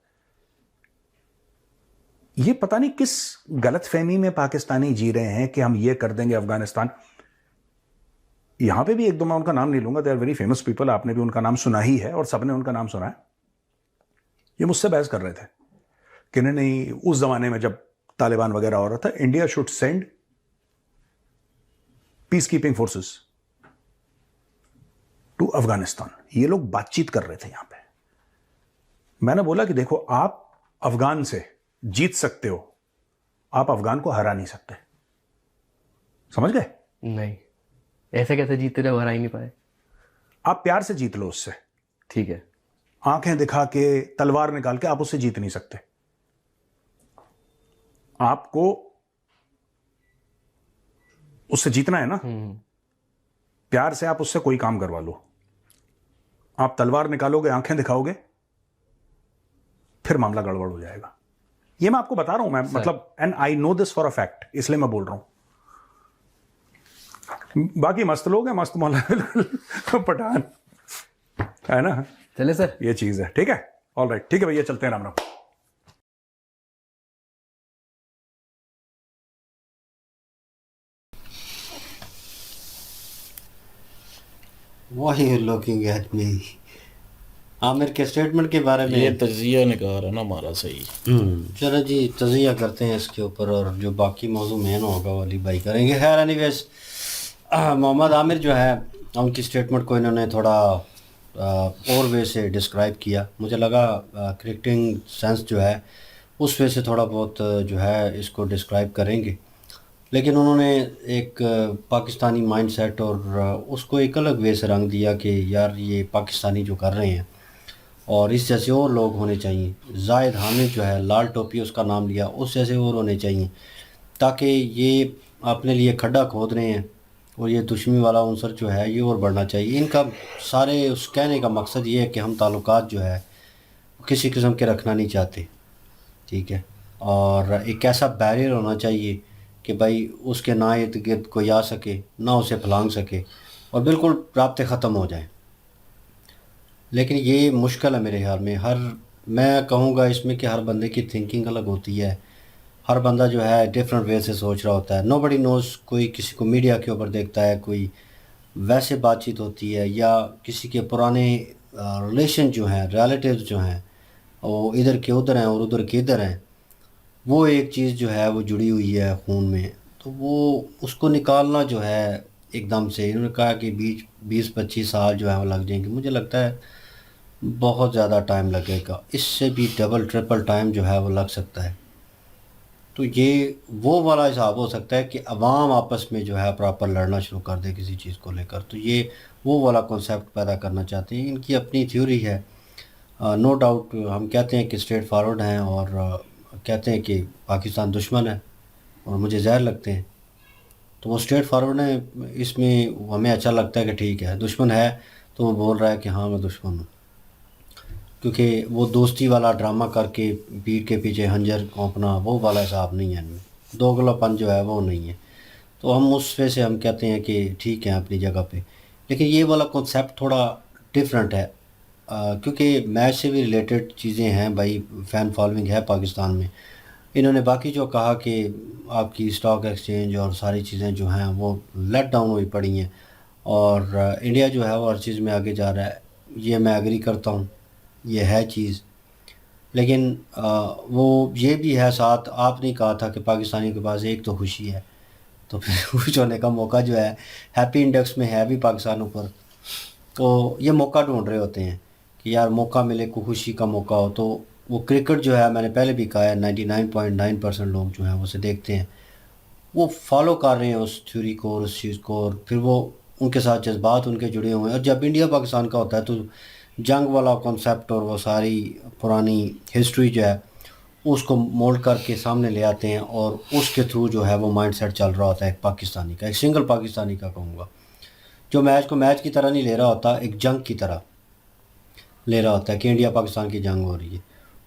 ये पता नहीं किस गलत फहमी में पाकिस्तानी जी रहे हैं कि हम ये कर देंगे अफगानिस्तान। यहां पे भी एक दो, मैं उनका नाम नहीं लूंगा, they are very famous people, आपने भी उनका नाम सुना ही है और सबने उनका नाम सुना है। ये मुझसे बहस कर रहे थे कि नहीं, उस जमाने में जब तालिबान वगैरह हो रहा था, India should send peace keeping forces to Afghanistan, ये लोग बातचीत कर रहे थे यहां पे। मैंने बोला कि देखो, आप अफगान से जीत सकते हो, आप अफगान को हरा नहीं सकते। समझ गए? नहीं, ऐसे कैसे जीतते जब हरा ही नहीं पाए? आप प्यार से जीत लो उससे, ठीक है। आंखें दिखा के, तलवार निकाल के आप उससे जीत नहीं सकते। आपको उससे जीतना है ना, प्यार से आप उससे कोई काम करवा लो। आप तलवार निकालोगे, आंखें दिखाओगे, फिर मामला गड़बड़ हो जाएगा। ये मैं आपको बता रहा हूं, मैं मतलब, and I know this for a fact, इसलिए मैं बोल रहा हूं। बाकी मस्त लोग हैं, मस्त मौला बिल्कुल पठान, है ना? चले सर। ये चीज है, ठीक है। ऑल राइट, ठीक है भैया, चलते हैं। Ram Ram. Why are you looking at me? Aamir के स्टेटमेंट के बारे ये में तजिया निकाल है ना हमारा, सही। चलो जी, तजिया करते हैं इसके ऊपर, और जो बाकी मौजू मेन होगा वो अली भाई करेंगे। खैर एनीवेज, मोहम्मद आमिर जो है, उनकी स्टेटमेंट को इन्होंने थोड़ा और वे से डिस्क्राइब किया। मुझे लगा क्रिकेटिंग सेंस जो है उस वे से थोड़ा बहुत जो है इसको डिस्क्राइब करेंगे, लेकिन उन्होंने एक पाकिस्तानी माइंडसेट और उसको एक अलग वे से रंग दिया कि यार ये पाकिस्तानी जो कर रहे हैं और इस जैसे और लोग होने चाहिए। जाहिद हामिद जो है, लाल टोपी उसका नाम लिया, उस जैसे और होने चाहिए, ताकि ये अपने लिए खड्डा खोद रहे हैं और ये दुश्मनी वाला अंसर जो है ये और बढ़ना चाहिए। इनका सारे उस कहने का मकसद ये है कि हम ताल्लुकात जो है किसी किस्म के रखना नहीं चाहते, ठीक है। और एक ऐसा बैरियर होना चाहिए कि भाई उसके ना इर्द गिर्द कोई आ सके, ना उसे फलांग सके, और बिल्कुल राब्ते ख़त्म हो जाएं। लेकिन ये मुश्किल है मेरे ख्याल में। मैं कहूँगा इसमें कि हर बंदे की थिंकिंग अलग होती है, हर बंदा जो है डिफरेंट वे से सोच रहा होता है। नोबडी नोज़, कोई किसी को मीडिया के ऊपर देखता है, कोई वैसे बातचीत होती है, या किसी के पुराने रिलेशन जो हैं, रिलेटिव्स जो हैं, वो इधर के उधर हैं और उधर के इधर हैं, वो एक चीज़ जो है वो जुड़ी हुई है खून में। तो वो उसको निकालना जो है एकदम से, इन्होंने कहा कि 20-25 साल जो है वो लग जाएंगे। मुझे लगता है बहुत ज़्यादा टाइम लगेगा, इससे भी डबल ट्रिपल टाइम जो है वो लग सकता है। तो ये वो वाला हिसाब हो सकता है कि अवाम आपस में जो है प्रॉपर लड़ना शुरू कर दे किसी चीज़ को लेकर। तो ये वो वाला कॉन्सेप्ट पैदा करना चाहते हैं। इनकी अपनी थ्योरी है, नो डाउट। हम कहते हैं कि स्ट्रेट फॉरवर्ड हैं और कहते हैं कि पाकिस्तान दुश्मन है और मुझे जहर लगते हैं, तो वो स्ट्रेट फॉरवर्ड है। इसमें हमें अच्छा लगता है कि ठीक है, दुश्मन है तो वो बोल रहा है कि हाँ मैं दुश्मन हूँ, क्योंकि वो दोस्ती वाला ड्रामा करके पीठ के पीछे हंजर कौंपना, वो वाला हिसाब नहीं है इनमें, दोगलापन जो है वो नहीं है। तो हम उस वे से हम कहते हैं कि ठीक है अपनी जगह पे। लेकिन ये वाला कॉन्सेप्ट थोड़ा डिफरेंट है, क्योंकि मैच से भी रिलेटेड चीज़ें हैं भाई, फ़ैन फॉलोइंग है पाकिस्तान में। इन्होंने बाकी जो कहा कि आपकी स्टॉक एक्सचेंज और सारी चीज़ें जो हैं वो लेट डाउन हुई पड़ी हैं, और इंडिया जो है वो हर चीज़ में आगे जा रहा है, ये मैं एग्री करता हूँ, ये है चीज़। लेकिन वो ये भी है, साथ आपने कहा था कि पाकिस्तानियों के पास एक तो खुशी है, तो फिर खुश होने का मौका जो है हैप्पी इंडेक्स में है भी पाकिस्तान ऊपर। तो ये मौका ढूंढ रहे होते हैं कि यार मौका मिले, को खुशी का मौका हो। तो वो क्रिकेट जो है, मैंने पहले भी कहा है, 99.9% लोग जो हैं वो उसे देखते हैं, वो फॉलो कर रहे हैं उस थ्योरी को और उस चीज़ को, और फिर वो उनके साथ जज्बात उनके जुड़े हुए हैं। और जब इंडिया पाकिस्तान का होता है तो जंग वाला कॉन्सेप्ट और वो सारी पुरानी हिस्ट्री जो है उसको मोल्ड करके सामने ले आते हैं, और उसके थ्रू जो है वो माइंडसेट चल रहा होता है एक पाकिस्तानी का, एक सिंगल पाकिस्तानी का कहूँगा, जो मैच को मैच की तरह नहीं ले रहा होता, एक जंग की तरह ले रहा होता है कि इंडिया पाकिस्तान की जंग हो रही है।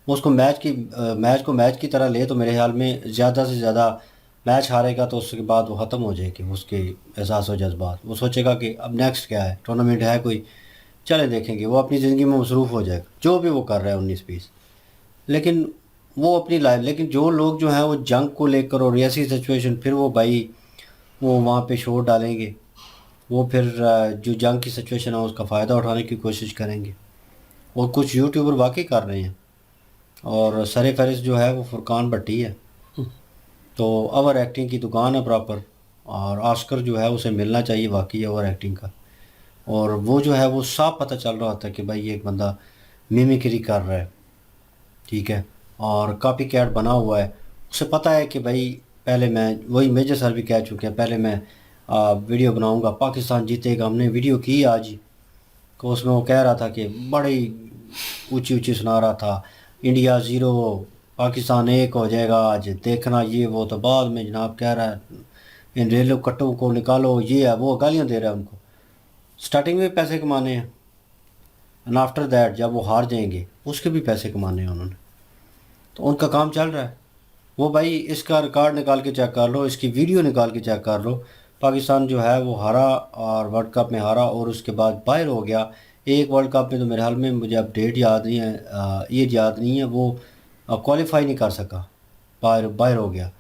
वो उसको मैच को मैच की तरह ले, तो मेरे ख्याल में ज़्यादा से ज़्यादा मैच हारेगा तो उसके बाद वो ख़त्म हो जाएगी उसके एहसास और जज्बात। वो सोचेगा कि अब नेक्स्ट क्या है, टूर्नामेंट है कोई, चले देखेंगे, वो अपनी ज़िंदगी में मसरूफ़ हो जाएगा जो भी वो कर रहा है 19-20। लेकिन वो अपनी लाइफ, लेकिन जो लोग जो हैं वो जंग को लेकर और ऐसी सिचुएशन, फिर वो भाई वो वहाँ पे शोर डालेंगे, वो फिर जो जंग की सिचुएशन है उसका फ़ायदा उठाने की कोशिश करेंगे। और कुछ यूट्यूबर वाकई कर रहे हैं, और सर फहरिस्त जो है वो फुरकान भट्टी है, तो ओवर एक्टिंग की दुकान है प्रॉपर, और ऑस्कर जो है उसे मिलना चाहिए वाकई ओवर एक्टिंग का। और वो जो है वो साफ पता चल रहा था कि भाई ये एक बंदा मिमिक्री कर रहा है, ठीक है, और कॉपी कैट बना हुआ है। उसे पता है कि भाई पहले मैं, वही मेजर सर भी कह चुके हैं, पहले मैं वीडियो बनाऊंगा, पाकिस्तान जीतेगा। हमने वीडियो की आज ही, तो उसमें वो कह रहा था कि बड़ी ऊंची ऊंची सुना रहा था, इंडिया 0 पाकिस्तान 1 हो जाएगा आज, देखना ये वो। तो बाद में जनाब कह रहा है इन रेलवे कट्टों को निकालो, ये है वो, गालियाँ दे रहा है उनको। स्टार्टिंग में पैसे कमाने हैं, एंड आफ्टर दैट जब वो हार जाएंगे उसके भी पैसे कमाने हैं उन्होंने। तो उनका काम चल रहा है। वो भाई इसका रिकॉर्ड निकाल के चेक कर लो, इसकी वीडियो निकाल के चेक कर लो। पाकिस्तान जो है वो हारा और वर्ल्ड कप में हारा और उसके बाद बाहर हो गया। एक वर्ल्ड कप में तो मेरे हाल में, मुझे अपडेट याद नहीं है, ये याद नहीं है, वो क्वालिफाई नहीं कर सका, बाहर बाहर हो गया।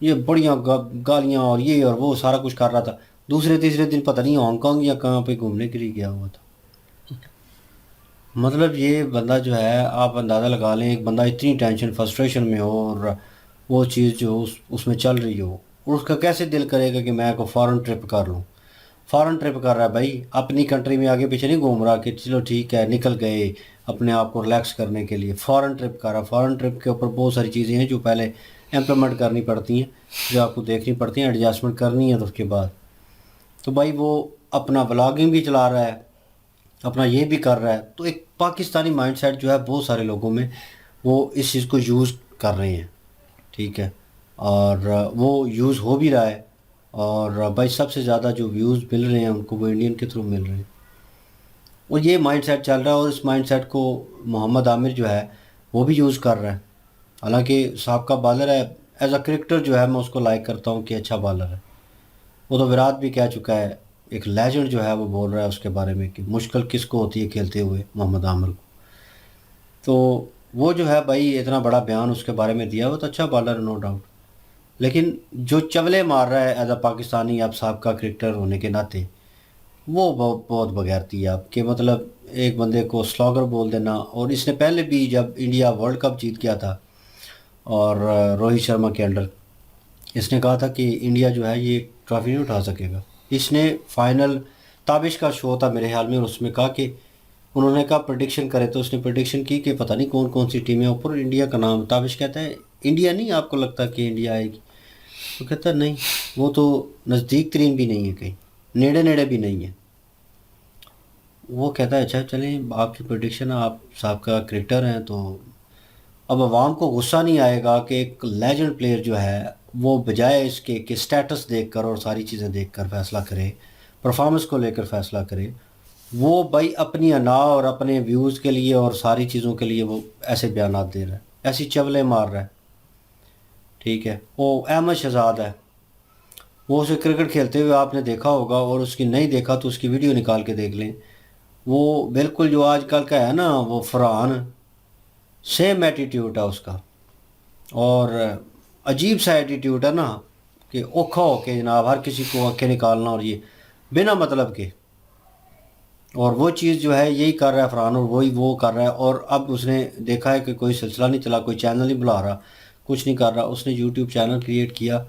ये बढ़िया गालियाँ और ये और वो सारा कुछ कर रहा था। दूसरे तीसरे दिन पता नहीं हांगकांग या कहाँ पे घूमने के लिए गया हुआ था। मतलब ये बंदा जो है, आप अंदाज़ा लगा लें, एक बंदा इतनी टेंशन फ्रस्ट्रेशन में हो और वो चीज़ जो उसमें चल रही हो, और उसका कैसे दिल करेगा कि मैं को फॉरेन ट्रिप कर लूँ। फॉरेन ट्रिप कर रहा है भाई, अपनी कंट्री में आगे पीछे नहीं घूम रहा कि चलो ठीक है निकल गए अपने आप को रिलैक्स करने के लिए। फॉरेन ट्रिप कर रहा है। फॉरेन ट्रिप के ऊपर बहुत सारी चीज़ें हैं जो पहले इम्प्लीमेंट करनी पड़ती हैं, जो आपको देखनी पड़ती हैं, एडजस्टमेंट करनी है। तो उसके बाद तो भाई वो अपना व्लॉगिंग भी चला रहा है, अपना ये भी कर रहा है। तो एक पाकिस्तानी माइंडसेट जो है बहुत सारे लोगों में, वो इस चीज़ को यूज़ कर रहे हैं, ठीक है, और वो यूज़ हो भी रहा है। और भाई सबसे ज़्यादा जो व्यूज़ मिल रहे हैं उनको वो इंडियन के थ्रू मिल रहे हैं, और ये माइंडसेट चल रहा है। और इस माइंडसेट को मोहम्मद आमिर जो है वो भी यूज़ कर रहा है। हालांकि साबका बॉलर है, एज अ क्रिकेटर जो है मैं उसको लाइक करता हूँ कि अच्छा बॉलर है। वो तो विराट भी कह चुका है, एक लेजेंड जो है वो बोल रहा है उसके बारे में कि मुश्किल किसको होती है खेलते हुए, मोहम्मद आमिर को। तो वो जो है भाई इतना बड़ा बयान उसके बारे में दिया, वो तो अच्छा बॉलर है नो डाउट। लेकिन जो चवले मार रहा है एज अ पाकिस्तानी, आप साहब क्रिकेटर होने के नाते, वो बहुत बगैरती है आपके। मतलब एक बंदे को स्लॉगर बोल देना। और इसने पहले भी जब इंडिया वर्ल्ड कप जीत गया था और रोहित शर्मा के अंडर, इसने कहा था कि इंडिया जो है ये ट्रॉफी नहीं उठा सकेगा। इसने फाइनल ताबिश का शो था मेरे ख्याल में, और उसमें कहा कि उन्होंने कहा प्रेडिक्शन करे, तो उसने प्रेडिक्शन की कि पता नहीं कौन कौन सी टीमें ऊपर, इंडिया का नाम, ताबिश कहता है इंडिया नहीं, आपको लगता कि इंडिया आएगी? तो कहता है नहीं, वो तो नज़दीक तरीन भी नहीं है, कहीं नेड़े नेड़े भी नहीं है। वो कहता है अच्छा चलें, आपकी प्रेडिक्शन, आप साहब का क्रिकेटर हैं, तो अब आवाम को गुस्सा नहीं आएगा कि एक लेजेंड प्लेयर जो है वो बजाय इसके कि स्टेटस देखकर और सारी चीज़ें देखकर फैसला करे, परफॉर्मेंस को लेकर फैसला करे, वो भाई अपनी अना और अपने व्यूज़ के लिए और सारी चीज़ों के लिए वो ऐसे बयान दे रहा है, ऐसी चवले मार रहा है, ठीक है। वो अहमद शहजाद है, वो उसे क्रिकेट खेलते हुए आपने देखा होगा, और उसकी नहीं देखा तो उसकी वीडियो निकाल के देख लें। वो बिल्कुल जो आजकल का है ना, वो फरहान, सेम एटीट्यूड है उसका, और अजीब सा एटीट्यूड है ना कि औखा हो के जनाब हर किसी को आंखें निकालना, और ये बिना मतलब के। और वो चीज़ जो है यही कर रहा है फरहान, और वही वो कर रहा है। और अब उसने देखा है कि कोई सिलसिला नहीं चला, कोई चैनल नहीं बुला रहा, कुछ नहीं कर रहा, उसने यूट्यूब चैनल क्रिएट किया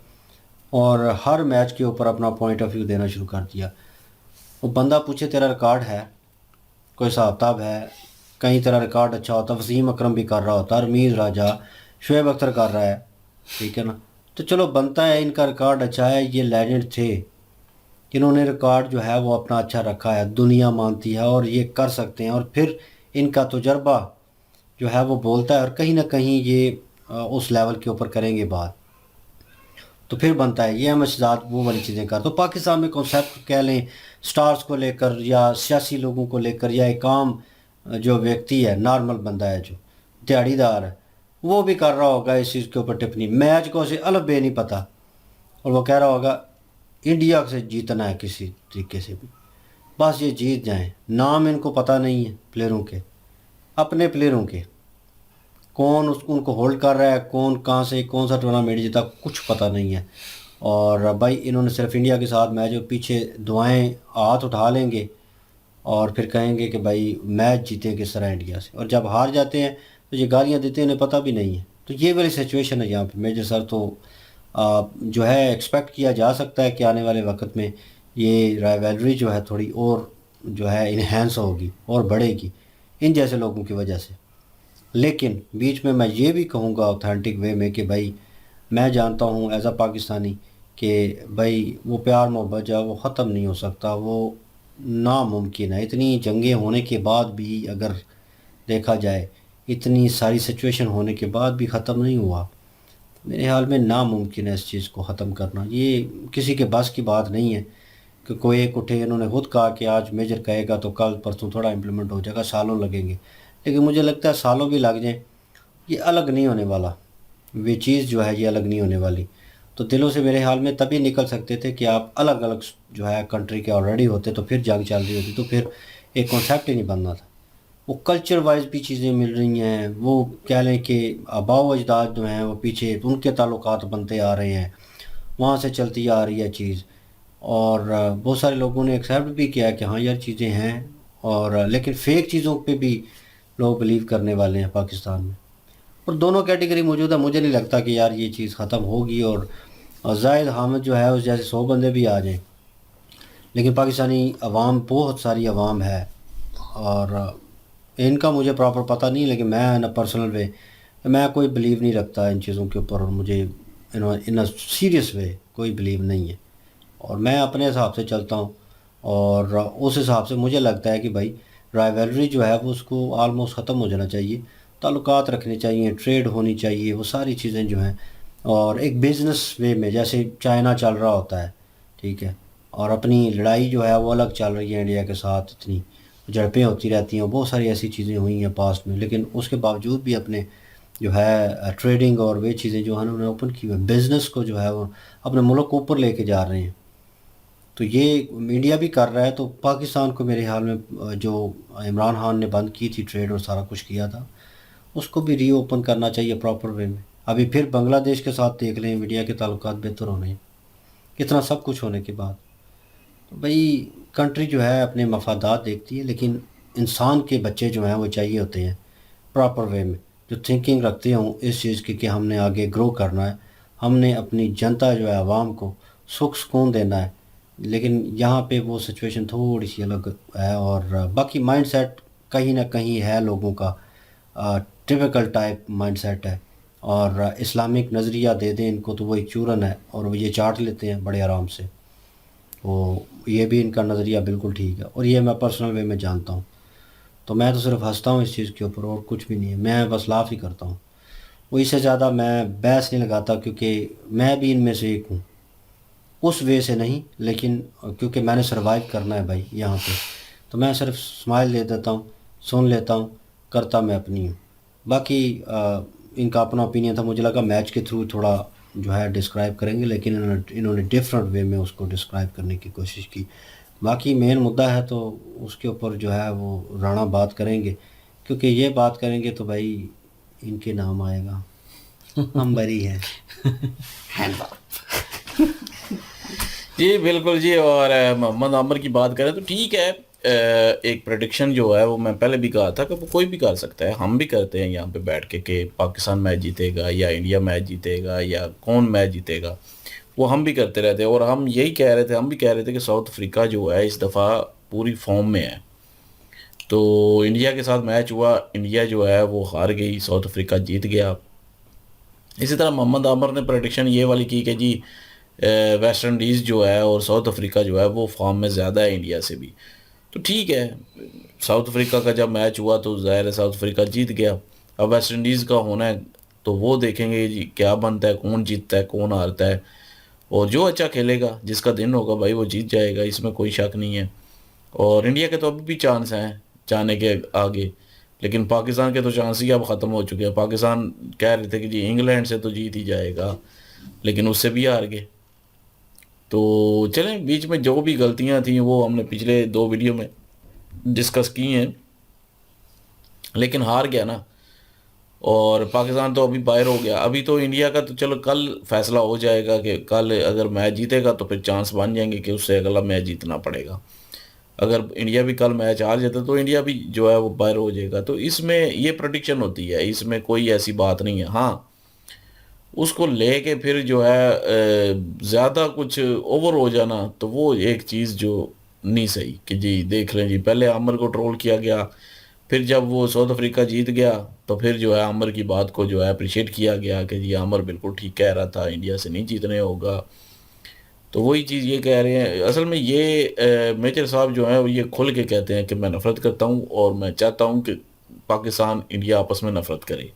और हर मैच के ऊपर अपना पॉइंट ऑफ व्यू देना शुरू कर दिया। वो बंदा पूछे तेरा रिकॉर्ड है, कोई हिसाब किताब है, कहीं तेरा रिकॉर्ड अच्छा होता, वसीम अकरम भी कर रहा होता, रमीज़ राजा, शुएब अख्तर कर रहा है, ठीक है ना। तो चलो बनता है, इनका रिकॉर्ड अच्छा है, ये लेजेंड थे, इन्होंने रिकॉर्ड जो है वो अपना अच्छा रखा है, दुनिया मानती है और ये कर सकते हैं। और फिर इनका तजुर्बा जो है वो बोलता है, और कहीं ना कहीं ये उस लेवल के ऊपर करेंगे बात, तो फिर बनता है। ये अहमद शहजाद वो वाली चीज़ें कर। तो पाकिस्तान में कॉन्सेप्ट कह लें स्टार्स को लेकर या सियासी लोगों को लेकर, या एक आम जो व्यक्ति है, नॉर्मल बंदा है जो दिहाड़ीदार है, वो भी कर रहा होगा इस चीज़ के ऊपर टिप्पणी। मैच को उसे अलग बे नहीं पता, और वो कह रहा होगा इंडिया से जीतना है किसी तरीके से भी, बस ये जीत जाएं। नाम इनको पता नहीं है प्लेयरों के, अपने प्लेयरों के, कौन उनको होल्ड कर रहा है, कौन कहाँ से कौन सा टूर्नामेंट जीता, कुछ पता नहीं है। और भाई इन्होंने सिर्फ इंडिया के साथ मैच, पीछे दुआएं हाथ उठा लेंगे और फिर कहेंगे कि भाई मैच जीते किस तरह इंडिया से, और जब हार जाते हैं तो ये गालियाँ देते हैं, इन्हें पता भी नहीं है। तो ये वाली सिचुएशन है यहाँ पे मेजर सर। तो जो है एक्सपेक्ट किया जा सकता है कि आने वाले वक्त में ये राइवलरी जो है थोड़ी और जो है इन्हेंस होगी और बढ़ेगी इन जैसे लोगों की वजह से। लेकिन बीच में मैं ये भी कहूँगा ऑथेंटिक वे में कि भाई मैं जानता हूँ एज अ पाकिस्तानी कि भाई वो प्यार मोहब्बत जो है वो ख़त्म नहीं हो सकता, वो नामुमकिन है। इतनी जंगें होने के बाद भी अगर देखा जाए, इतनी सारी सिचुएशन होने के बाद भी ख़त्म नहीं हुआ। मेरे ख्याल में नामुमकिन है इस चीज़ को ख़त्म करना, ये किसी के बस की बात नहीं है कि कोई एक उठे। इन्होंने खुद कहा कि आज मेजर कहेगा तो कल परसों थोड़ा इम्प्लीमेंट हो जाएगा, सालों लगेंगे। लेकिन मुझे लगता है सालों भी लग जाएं, ये अलग नहीं होने वाला, वे चीज़ जो है ये अलग नहीं होने वाली। तो दिलों से मेरे ख्याल में तभी निकल सकते थे कि आप अलग अलग जो है कंट्री के ऑलरेडी होते, तो फिर जंग चल रही होती, तो फिर एक कॉन्सेप्ट ही नहीं बनना था। वो कल्चर वाइज भी चीज़ें मिल रही हैं, वो कह लें कि आबाओ अजदाद जो हैं वो पीछे उनके ताल्लुकात बनते आ रहे हैं, वहाँ से चलती आ रही है चीज़। और बहुत सारे लोगों ने एक्सेप्ट भी किया है कि हाँ यार चीज़ें हैं, और लेकिन फेक चीज़ों पे भी लोग बिलीव करने वाले हैं पाकिस्तान में। और दोनों कैटेगरी मौजूद है। मुझे नहीं लगता कि यार ये चीज़ ख़त्म होगी और जाहिद हामिद जो है उस जैसे 100 बंदे भी आ जाएं, लेकिन पाकिस्तानी अवाम बहुत सारी अवाम है, और इनका मुझे प्रॉपर पता नहीं, लेकिन मैं इन पर्सनल वे मैं कोई बिलीव नहीं रखता इन चीज़ों के ऊपर, और मुझे इन सीरियस वे कोई बिलीव नहीं है, और मैं अपने हिसाब से चलता हूँ। और उस हिसाब से मुझे लगता है कि भाई राइवलरी जो है वो उसको आलमोस्ट ख़त्म हो जाना चाहिए, ताल्लुकात रखने चाहिए, ट्रेड होनी चाहिए, वो सारी चीज़ें जो हैं, और एक बिज़नेस वे में जैसे चाइना चल रहा होता है, ठीक है, और अपनी लड़ाई जो है वो अलग चल रही है इंडिया के साथ, इतनी झड़पें होती रहती हैं, बहुत सारी ऐसी चीज़ें हुई हैं पास्ट में, लेकिन उसके बावजूद भी अपने जो है ट्रेडिंग और वे चीज़ें जो है ना उन्होंने ओपन की हुई, बिज़नेस को जो है वो अपने मुल्क को ऊपर लेके जा रहे हैं। तो ये इंडिया भी कर रहा है, तो पाकिस्तान को मेरे ख्याल में जो इमरान खान ने बंद की थी ट्रेड और सारा कुछ किया था, उसको भी रीओपन करना चाहिए प्रॉपर वे में। अभी फिर बांग्लादेश के साथ देख लें, इंडिया के ताल्लुकात बेहतर होने हैं, इतना सब कुछ होने के बाद। तो भाई कंट्री जो है अपने मफादात देखती है, लेकिन इंसान के बच्चे जो हैं वो चाहिए होते हैं प्रॉपर वे में, जो थिंकिंग रखते हों इस चीज़ की कि हमने आगे ग्रो करना है, हमने अपनी जनता जो है आवाम को सुख सुकून देना है। लेकिन यहाँ पे वो सिचुएशन थोड़ी सी अलग है, और बाकी माइंडसेट कहीं ना कहीं है लोगों का, टिपिकल टाइप माइंडसेट है, और इस्लामिक नज़रिया दे दें इनको तो वो एक चूरन है, और वो ये चाट लेते हैं बड़े आराम से। वो ये भी इनका नज़रिया बिल्कुल ठीक है, और ये मैं पर्सनल वे में जानता हूँ। तो मैं तो सिर्फ हंसता हूँ इस चीज़ के ऊपर, और कुछ भी नहीं है, मैं बस लाफ ही करता हूँ। वो इससे ज़्यादा मैं बहस नहीं लगाता, क्योंकि मैं भी इनमें से एक हूँ, उस वे से नहीं, लेकिन क्योंकि मैंने सर्वाइव करना है भाई यहाँ पे, तो मैं सिर्फ स्माइल दे देता हूँ, सुन लेता हूँ, करता मैं अपनी हूँ। बाकी इनका अपना ओपिनियन था, मुझे लगा मैच के थ्रू थोड़ा जो है डिस्क्राइब करेंगे, लेकिन इन्होंने डिफरेंट वे में उसको डिस्क्राइब करने की कोशिश की। बाकी मेन मुद्दा है तो उसके ऊपर जो है वो राणा बात करेंगे, क्योंकि ये बात करेंगे तो भाई इनके नाम आएगा, हम बरी हैं। जी बिल्कुल जी। और मोहम्मद आमिर की बात करें तो ठीक है, एक प्रेडिक्शन जो है वो मैं पहले भी कहा था कि वो कोई भी कर सकता है, हम भी करते हैं यहाँ पे बैठ के कि पाकिस्तान मैच जीतेगा या इंडिया मैच जीतेगा या कौन मैच जीतेगा, वो हम भी करते रहते हैं। और हम यही कह रहे थे, हम भी कह रहे थे कि साउथ अफ्रीका जो है इस दफ़ा पूरी फॉर्म में है। तो इंडिया के साथ मैच हुआ, इंडिया जो है वो हार गई, साउथ अफ्रीका जीत गया। इसी तरह मोहम्मद आमिर ने प्रेडिक्शन ये वाली की कि जी वेस्ट इंडीज़ जो है और साउथ अफ्रीका जो है वो फॉर्म में ज़्यादा है इंडिया से भी। तो ठीक है, साउथ अफ्रीका का जब मैच हुआ तो ज़ाहिर है साउथ अफ्रीका जीत गया। अब वेस्ट इंडीज़ का होना है तो वो देखेंगे जी क्या बनता है, कौन जीतता है कौन हारता है, और जो अच्छा खेलेगा जिसका दिन होगा भाई वो जीत जाएगा, इसमें कोई शक नहीं है। और इंडिया के तो अभी भी चांस हैं जाने के आगे, लेकिन पाकिस्तान के तो चांस ही अब ख़त्म हो चुके हैं। पाकिस्तान कह रहे थे कि जी इंग्लैंड से तो जीत ही जाएगा, लेकिन उससे भी हार गए। तो चलें, बीच में जो भी गलतियां थी वो हमने पिछले 2 वीडियो में डिस्कस की हैं, लेकिन हार गया ना, और पाकिस्तान तो अभी बाहर हो गया। अभी तो इंडिया का तो चलो कल फैसला हो जाएगा कि कल अगर मैच जीतेगा तो फिर चांस बन जाएंगे कि उससे अगला मैच जीतना पड़ेगा। अगर इंडिया भी कल मैच हार जाता तो इंडिया भी जो है वो बाहर हो जाएगा। तो इसमें ये प्रेडिक्शन होती है, इसमें कोई ऐसी बात नहीं है। हाँ, उसको लेके फिर जो है ज़्यादा कुछ ओवर हो जाना, तो वो एक चीज़ जो नहीं सही कि जी देख लें जी, पहले आमिर को ट्रोल किया गया, फिर जब वो साउथ अफ्रीका जीत गया तो फिर जो है आमिर की बात को जो है अप्रिशिएट किया गया कि जी आमिर बिल्कुल ठीक कह रहा था, इंडिया से नहीं जीतने होगा। तो वही चीज़ ये कह रहे हैं, असल में ये मेजर साहब जो हैं वो ये खुल के कहते हैं कि मैं नफ़रत करता हूँ और मैं चाहता हूँ कि पाकिस्तान इंडिया आपस में नफ़रत करे,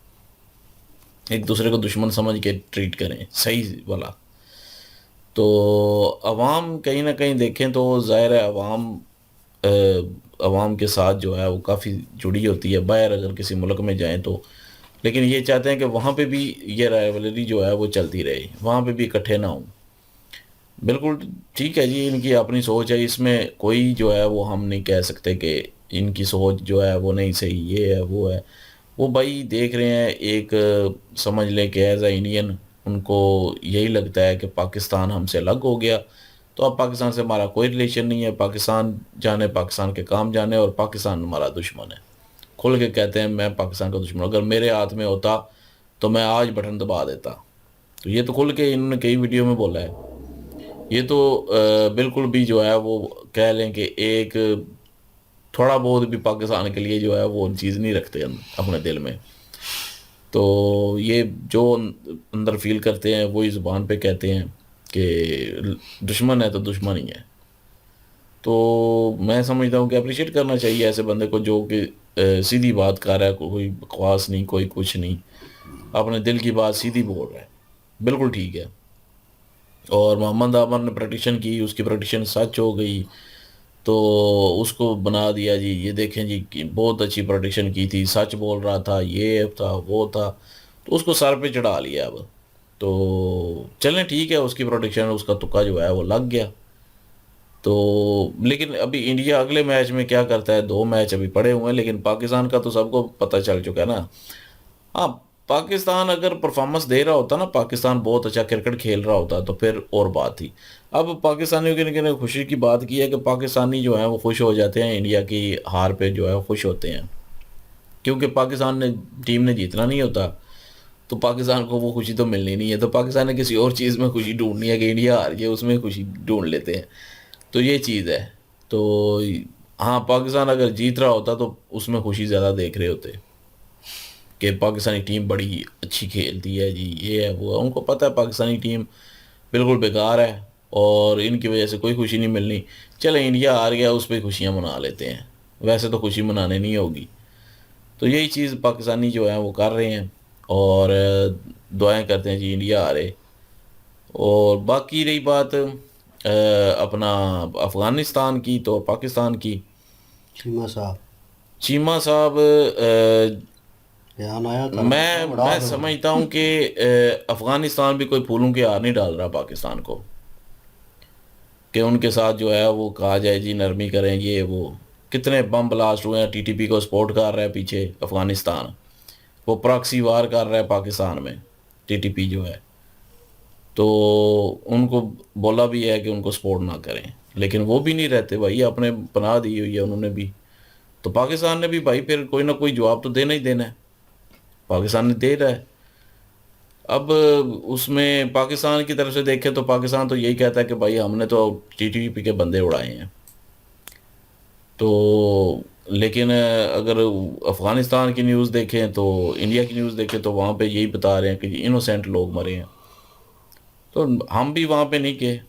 एक दूसरे को दुश्मन समझ के ट्रीट करें सही वाला। तो अवाम कहीं ना कहीं देखें तो ज़ाहिर है अवाम के साथ जो है वो काफ़ी जुड़ी होती है बाहर अगर किसी मुल्क में जाएं तो, लेकिन ये चाहते हैं कि वहाँ पे भी ये राइवलरी जो है वो चलती रहे, वहाँ पे भी इकट्ठे ना हों। बिल्कुल ठीक है जी, इनकी अपनी सोच है, इसमें कोई जो है वो हम नहीं कह सकते कि इनकी सोच जो है वो नहीं सही, ये है वो है। वो भाई देख रहे हैं एक समझ लें कि एज ए इंडियन उनको यही लगता है कि पाकिस्तान हमसे अलग हो गया, तो अब पाकिस्तान से हमारा कोई रिलेशन नहीं है, पाकिस्तान जाने, पाकिस्तान के काम जाने, और पाकिस्तान हमारा दुश्मन है। खुल के कहते हैं मैं पाकिस्तान का दुश्मन, अगर मेरे हाथ में होता तो मैं आज बटन दबा देता। तो ये तो खुल के इन्होंने कई वीडियो में बोला है। ये तो बिल्कुल भी जो है वो कह लें कि एक थोड़ा बहुत भी पाकिस्तान के लिए जो है वो चीज़ नहीं रखते अपने दिल में। तो ये जो अंदर फील करते हैं वही ज़ुबान पे कहते हैं कि दुश्मन है तो दुश्मन ही है। तो मैं समझता हूँ कि अप्रिशिएट करना चाहिए ऐसे बंदे को जो कि सीधी बात कर रहा है, कोई बकवास नहीं, कोई कुछ नहीं, अपने दिल की बात सीधी बोल रहा है, बिल्कुल ठीक है। और मोहम्मद आमर ने प्रडिक्शन की, उसकी प्रडिक्शन सच हो गई तो उसको बना दिया जी, ये देखें जी कि बहुत अच्छी प्रडिक्शन की थी, सच बोल रहा था, ये था वो था, तो उसको सर पे चढ़ा लिया। अब तो चलें ठीक है, उसकी प्रोडिक्शन, उसका तुक्का जो है वो लग गया। तो लेकिन अभी इंडिया अगले मैच में क्या करता है, 2 मैच अभी पड़े हुए हैं, लेकिन पाकिस्तान का तो सबको पता चल चुका है ना। हाँ, पाकिस्तान अगर परफॉर्मेंस दे रहा होता ना, पाकिस्तान बहुत अच्छा क्रिकेट खेल रहा होता तो फिर और बात थी। अब पाकिस्तानियों ने खुशी की बात की है कि पाकिस्तानी जो है वो खुश हो जाते हैं, इंडिया की हार पे जो है वो खुश होते हैं, क्योंकि पाकिस्तान ने टीम ने जीतना नहीं होता तो पाकिस्तान को वो खुशी तो मिलनी नहीं है, तो पाकिस्तान ने किसी और चीज़ में खुशी ढूंढनी है कि इंडिया हार जाए, उसमें खुशी ढूंढ लेते हैं। तो ये चीज़ है। तो हाँ, पाकिस्तान अगर जीत रहा होता तो उसमें खुशी ज़्यादा देख रहे होते कि पाकिस्तानी टीम बड़ी अच्छी खेलती है जी, ये है वो है। उनको पता है पाकिस्तानी टीम बिल्कुल बेकार है और इनकी वजह से कोई खुशी नहीं मिलनी, चले इंडिया हार गया उस पर खुशियाँ मना लेते हैं, वैसे तो खुशी मनाने नहीं होगी। तो यही चीज़ पाकिस्तानी जो है वो कर रहे हैं और दुआएं करते हैं जी इंडिया हारे। और बाकी रही बात अपना अफ़गानिस्तान की तो पाकिस्तान की, चीमा साहब बयान आया था, मैं समझता हूँ कि अफ़गानिस्तान भी कोई फूलों के हार नहीं डाल रहा पाकिस्तान को कि उनके साथ जो है वो कहा जाए जी नरमी करें, ये वो कितने बम ब्लास्ट हुए हैं, टीटीपी को सपोर्ट कर रहा है पीछे अफ़गानिस्तान, वो प्रॉक्सी वार कर रहा है पाकिस्तान में टीटीपी जो है, तो उनको बोला भी है कि उनको सपोर्ट ना करें, लेकिन वो भी नहीं रहते भाई, अपने पनाह दी हुई है उन्होंने भी। तो पाकिस्तान ने भी भाई फिर कोई ना कोई जवाब तो देना ही देना है, पाकिस्तान ने दे रहा है। अब उसमें पाकिस्तान की तरफ से देखें तो पाकिस्तान तो यही कहता है कि भाई हमने तो टीटीपी के बंदे उड़ाए हैं। तो लेकिन अगर अफ़गानिस्तान की न्यूज़ देखें तो इंडिया की न्यूज़ देखें तो वहाँ पे यही बता रहे हैं कि इनोसेंट लोग मरे हैं। तो हम भी वहाँ पे नहीं गए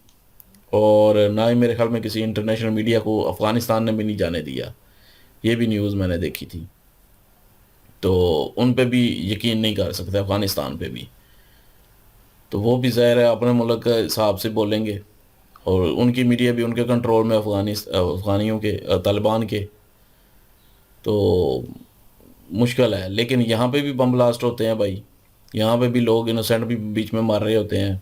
और ना ही मेरे ख्याल में किसी इंटरनेशनल मीडिया को अफ़गानिस्तान ने भी नहीं जाने दिया, ये भी न्यूज़ मैंने देखी थी। तो उन पे भी यकीन नहीं कर सकते अफ़गानिस्तान पे भी, तो वो भी ज़ाहिर है अपने मुल्क के हिसाब से बोलेंगे और उनकी मीडिया भी उनके कंट्रोल में अफ़गानियों के तालिबान के, तो मुश्किल है। लेकिन यहाँ पे भी बम ब्लास्ट होते हैं भाई, यहाँ पे भी लोग इनोसेंट भी बीच में मार रहे होते हैं।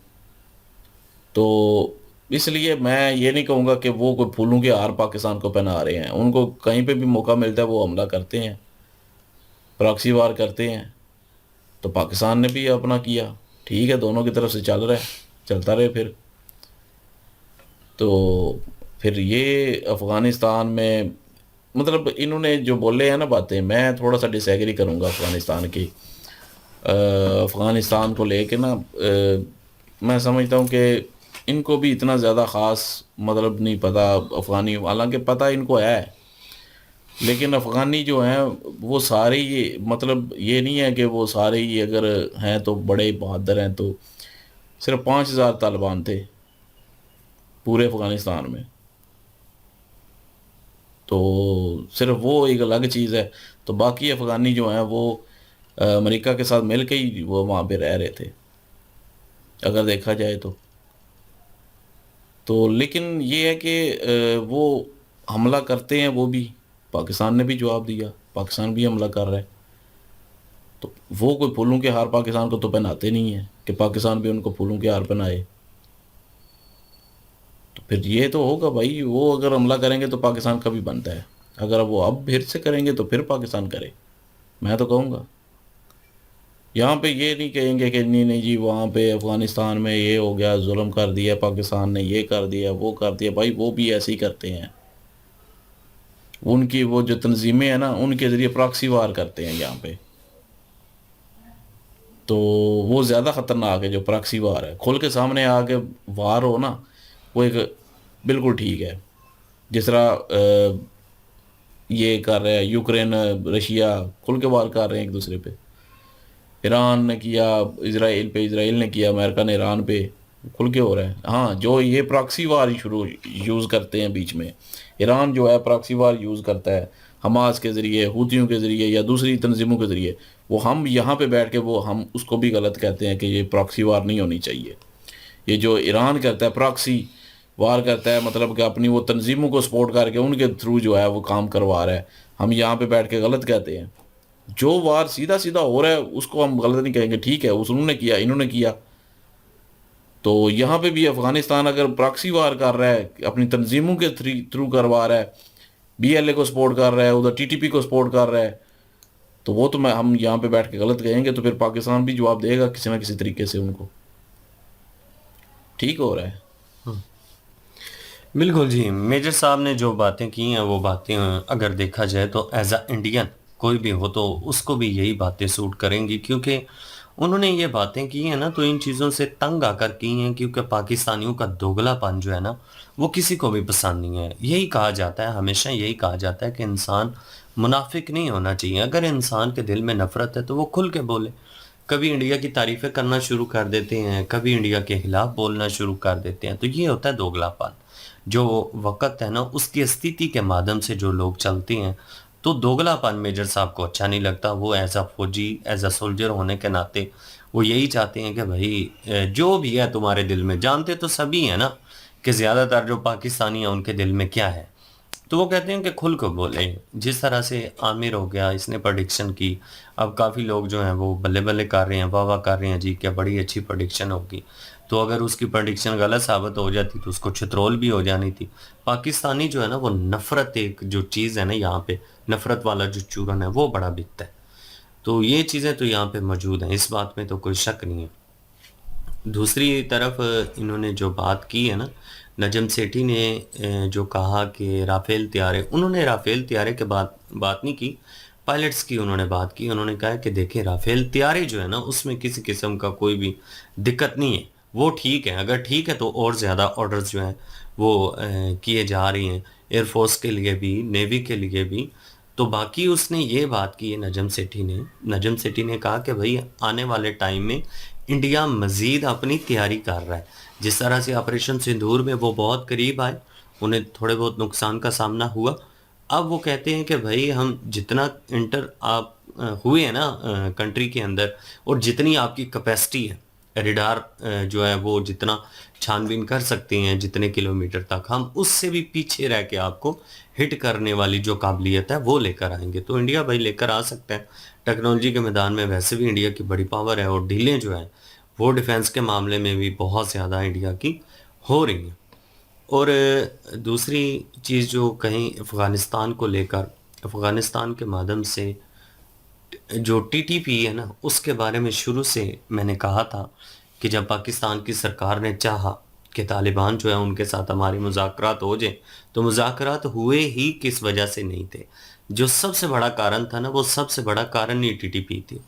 तो इसलिए मैं ये नहीं कहूँगा कि वो कोई फूलों के हार पाकिस्तान को पहना रहे हैं, उनको कहीं पे भी मौका मिलता है वो हमला करते हैं, प्रॉक्सी वार करते हैं। तो पाकिस्तान ने भी अपना किया, ठीक है, दोनों की तरफ से चल रहा है, चलता रहे फिर। तो फिर ये अफ़गानिस्तान में मतलब इन्होंने जो बोले हैं ना बातें, मैं थोड़ा सा डिसएग्री करूँगा अफ़गानिस्तान की, अफ़गानिस्तान को लेके ना मैं समझता हूँ कि इनको भी इतना ज़्यादा ख़ास मतलब नहीं पता अफ़गानी, हालांकि पता इनको है, लेकिन अफ़गानी जो हैं वो सारे ही मतलब ये नहीं है कि वो सारे ही अगर हैं तो बड़े बहादुर हैं। तो सिर्फ 5,000 तालिबान थे पूरे अफ़गानिस्तान में, तो सिर्फ वो एक अलग चीज़ है। तो बाकी अफ़गानी जो हैं वो अमेरिका के साथ मिल के ही वो वहाँ पे रह रहे थे अगर देखा जाए तो लेकिन ये है कि वो हमला करते हैं, वो भी पाकिस्तान ने भी जवाब दिया, पाकिस्तान भी हमला कर रहा है। तो वो कोई फूलों के हार पाकिस्तान को तो पहनाते नहीं है कि पाकिस्तान भी उनको फूलों के हार पहनाए। तो फिर ये तो होगा भाई, वो अगर हमला करेंगे तो पाकिस्तान का भी बनता है, अगर वो अब फिर से करेंगे तो फिर पाकिस्तान करे। मैं तो कहूँगा यहाँ पे ये नहीं कहेंगे कि नहीं नहीं जी वहाँ पे अफ़गानिस्तान में ये हो गया, जुल्म कर दिया पाकिस्तान ने, ये कर दिया वो कर दिया। भाई वो भी ऐसे ही करते हैं, उनकी वो जो तंजीमें हैं ना उनके ज़रिए प्रॉक्सी वार करते हैं यहाँ पे। तो वो ज़्यादा ख़तरनाक है जो प्रॉक्सी वार है, खुल के सामने आके वार हो ना, वो एक बिल्कुल ठीक है। जिस तरह ये कर रहे हैं यूक्रेन रशिया, खुल के वार कर रहे हैं एक दूसरे पे। ईरान ने किया इसराइल पे, इसराइल ने किया अमेरिका ने ईरान पे, खुल के हो रहा है। हाँ, जो ये प्रॉक्सी वार ही शुरू यूज़ करते हैं बीच में, ईरान जो है प्रॉक्सी वार यूज़ करता है हमास के ज़रिए, हूतियों के ज़रिए या दूसरी तंजीमों के ज़रिए। वो हम यहाँ पे बैठ के वो हम उसको भी गलत कहते हैं कि ये प्रॉक्सी वार नहीं होनी चाहिए। ये जो ईरान करता है प्रॉक्सी वार करता है, मतलब कि अपनी वो तंजीमों को सपोर्ट करके उनके थ्रू जो है वो काम करवा रहा है, हम यहाँ पे बैठ के गलत कहते हैं। जो वार सीधा सीधा हो रहा है उसको हम गलत नहीं कहेंगे, ठीक है उस उन्होंने किया इन्होंने किया। तो यहाँ पे भी अफ़गानिस्तान अगर प्रॉक्सी वार कर रहा है, अपनी तंजीमों के थ्रू करवा रहा है, BLA को सपोर्ट कर रहा है, उधर TTP को सपोर्ट कर रहा है, तो वो तो हम यहाँ पे बैठ के गलत कहेंगे, तो फिर पाकिस्तान भी जवाब देगा किसी ना किसी तरीके से उनको। ठीक हो रहा है। बिल्कुल जी, मेजर साहब ने जो बातें की हैं वो बातें अगर देखा जाए तो एज अ इंडियन कोई भी हो तो उसको भी यही बातें सूट करेंगी, क्योंकि उन्होंने ये बातें की हैं ना तो इन चीज़ों से तंग आकर की हैं, क्योंकि पाकिस्तानियों का दोगलापन जो है ना वो किसी को भी पसंद नहीं है। यही कहा जाता है, हमेशा यही कहा जाता है कि इंसान मुनाफिक नहीं होना चाहिए। अगर इंसान के दिल में नफरत है तो वो खुल के बोले। कभी इंडिया की तारीफ़ें करना शुरू कर देते हैं, कभी इंडिया के खिलाफ बोलना शुरू कर देते हैं, तो ये होता है दोगलापन। जो वक़्त है ना उसकी स्थिति के माध्यम से जो लोग चलते हैं, तो दोगलापन मेजर साहब को अच्छा नहीं लगता। वो एज़ अ फ़ौजी, एज़ अ सोल्जर होने के नाते वो यही चाहते हैं कि भई जो भी है तुम्हारे दिल में, जानते तो सभी हैं ना कि ज़्यादातर जो पाकिस्तानी हैं उनके दिल में क्या है। तो वो कहते हैं कि खुल के बोले। जिस तरह से आमिर हो गया, इसने प्रेडिक्शन की, अब काफ़ी लोग जो हैं वो बल्ले-बल्ले कर रहे हैं, वाह-वाह कर रहे हैं जी क्या बड़ी अच्छी प्रेडिक्शन होगी। तो अगर उसकी प्रेडिक्शन गलत साबित हो जाती तो उसको छितरोल भी हो जानी थी। पाकिस्तानी जो है ना वो नफ़रत, एक जो चीज़ है ना यहाँ पे, नफ़रत वाला जो चूरन है वो बड़ा बिकता है। तो ये चीज़ें तो यहाँ पे मौजूद हैं, इस बात में तो कोई शक नहीं है। दूसरी तरफ इन्होंने जो बात की है ना, नजम सेठी ने जो कहा कि राफेल त्यारे, उन्होंने राफेल त्यारे के बात नहीं की, पायलट्स की उन्होंने बात की। उन्होंने कहा कि देखिए राफेल त्यारे जो है ना उसमें किसी किस्म का कोई भी दिक्कत नहीं है, वो ठीक है। अगर ठीक है तो और ज़्यादा ऑर्डर्स जो हैं वो किए जा रही हैं, एयरफोर्स के लिए भी, नेवी के लिए भी। तो बाकी उसने ये बात की है नजम सेठी ने कहा कि भाई आने वाले टाइम में इंडिया मज़ीद अपनी तैयारी कर रहा है। जिस तरह से ऑपरेशन सिंदूर में वो बहुत करीब आए, उन्हें थोड़े बहुत नुकसान का सामना हुआ। अब वो कहते हैं कि भाई हम जितना आप हुए हैं ना कंट्री के अंदर, और जितनी आपकी कैपेसिटी है, रेडार जो है वो जितना छानबीन कर सकते हैं जितने किलोमीटर तक, हम उससे भी पीछे रह के आपको हिट करने वाली जो काबिलियत है वो लेकर आएंगे। तो इंडिया भाई लेकर आ सकता है। टेक्नोलॉजी के मैदान में वैसे भी इंडिया की बड़ी पावर है, और डीलें जो हैं वो डिफेंस के मामले में भी बहुत ज़्यादा इंडिया की हो रही हैं। और दूसरी चीज़ जो कहीं अफ़गानिस्तान को लेकर, अफ़गानिस्तान के माध्यम से जो TTP है ना उसके बारे में शुरू से मैंने कहा था कि जब पाकिस्तान की सरकार ने चाहा कि तालिबान जो है उनके साथ हमारी मुज़ाकरात हो जाए, तो मुज़ाकरात हुए ही किस वजह से नहीं थे। जो सबसे बड़ा कारण था ना, वो सबसे बड़ा कारण ही TTP थी।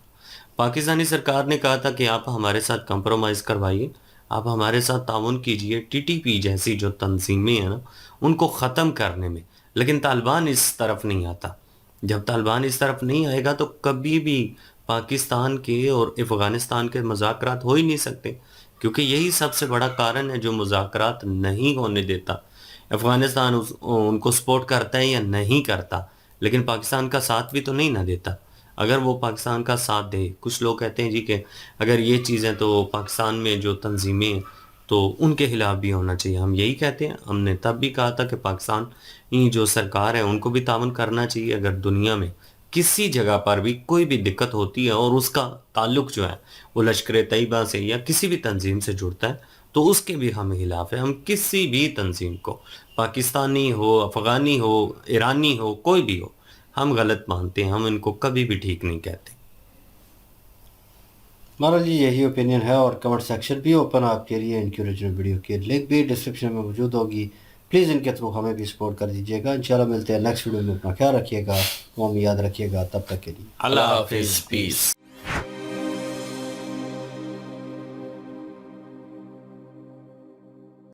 पाकिस्तानी सरकार ने कहा था कि आप हमारे साथ कंप्रोमाइज़ करवाइए, आप हमारे साथ ताउन कीजिए टीटीपी जैसी जो तंजीमें हैं ना उनको ख़त्म करने में, लेकिन तालिबान इस तरफ नहीं आता। जब तालिबान इस तरफ नहीं आएगा तो कभी भी पाकिस्तान के और अफ़गानिस्तान के मुज़ाकरात हो ही नहीं सकते, क्योंकि यही सबसे बड़ा कारण है जो मुज़ाकरात नहीं होने देता। अफ़गानिस्तान उनको सपोर्ट करता है या नहीं करता, लेकिन पाकिस्तान का साथ भी तो नहीं ना देता। अगर वो पाकिस्तान का साथ दे, कुछ लोग कहते हैं जी कि अगर ये चीज़ें तो पाकिस्तान में जो तंजीमें हैं तो उनके खिलाफ भी होना चाहिए। हम यही कहते हैं, हमने तब भी कहा था कि पाकिस्तान की जो सरकार है उनको भी तावन करना चाहिए। अगर दुनिया में किसी जगह पर भी कोई भी दिक्कत होती है और उसका ताल्लुक जो है वो लश्कर तैयबा से या किसी भी तंजीम से जुड़ता है तो उसके भी हम खिलाफ है। हम किसी भी तंजीम को, पाकिस्तानी हो, अफ़गानी हो, ईरानी हो, कोई भी हो, हम गलत मानते हैं, हम इनको कभी भी ठीक नहीं कहते। हमारा जी यही ओपिनियन है और कमेंट सेक्शन भी ओपन आपके लिए। इनकी ओरिजिनल वीडियो की लिंक भी डिस्क्रिप्शन में मौजूद होगी, प्लीज़ इनके थ्रू हमें भी सपोर्ट कर दीजिएगा। इंशाल्लाह मिलते हैं नेक्स्ट वीडियो में। अपना ख्याल रखिएगा, वो याद रखिएगा। तब तक के लिए अल्लाह हाफिज़, पीस।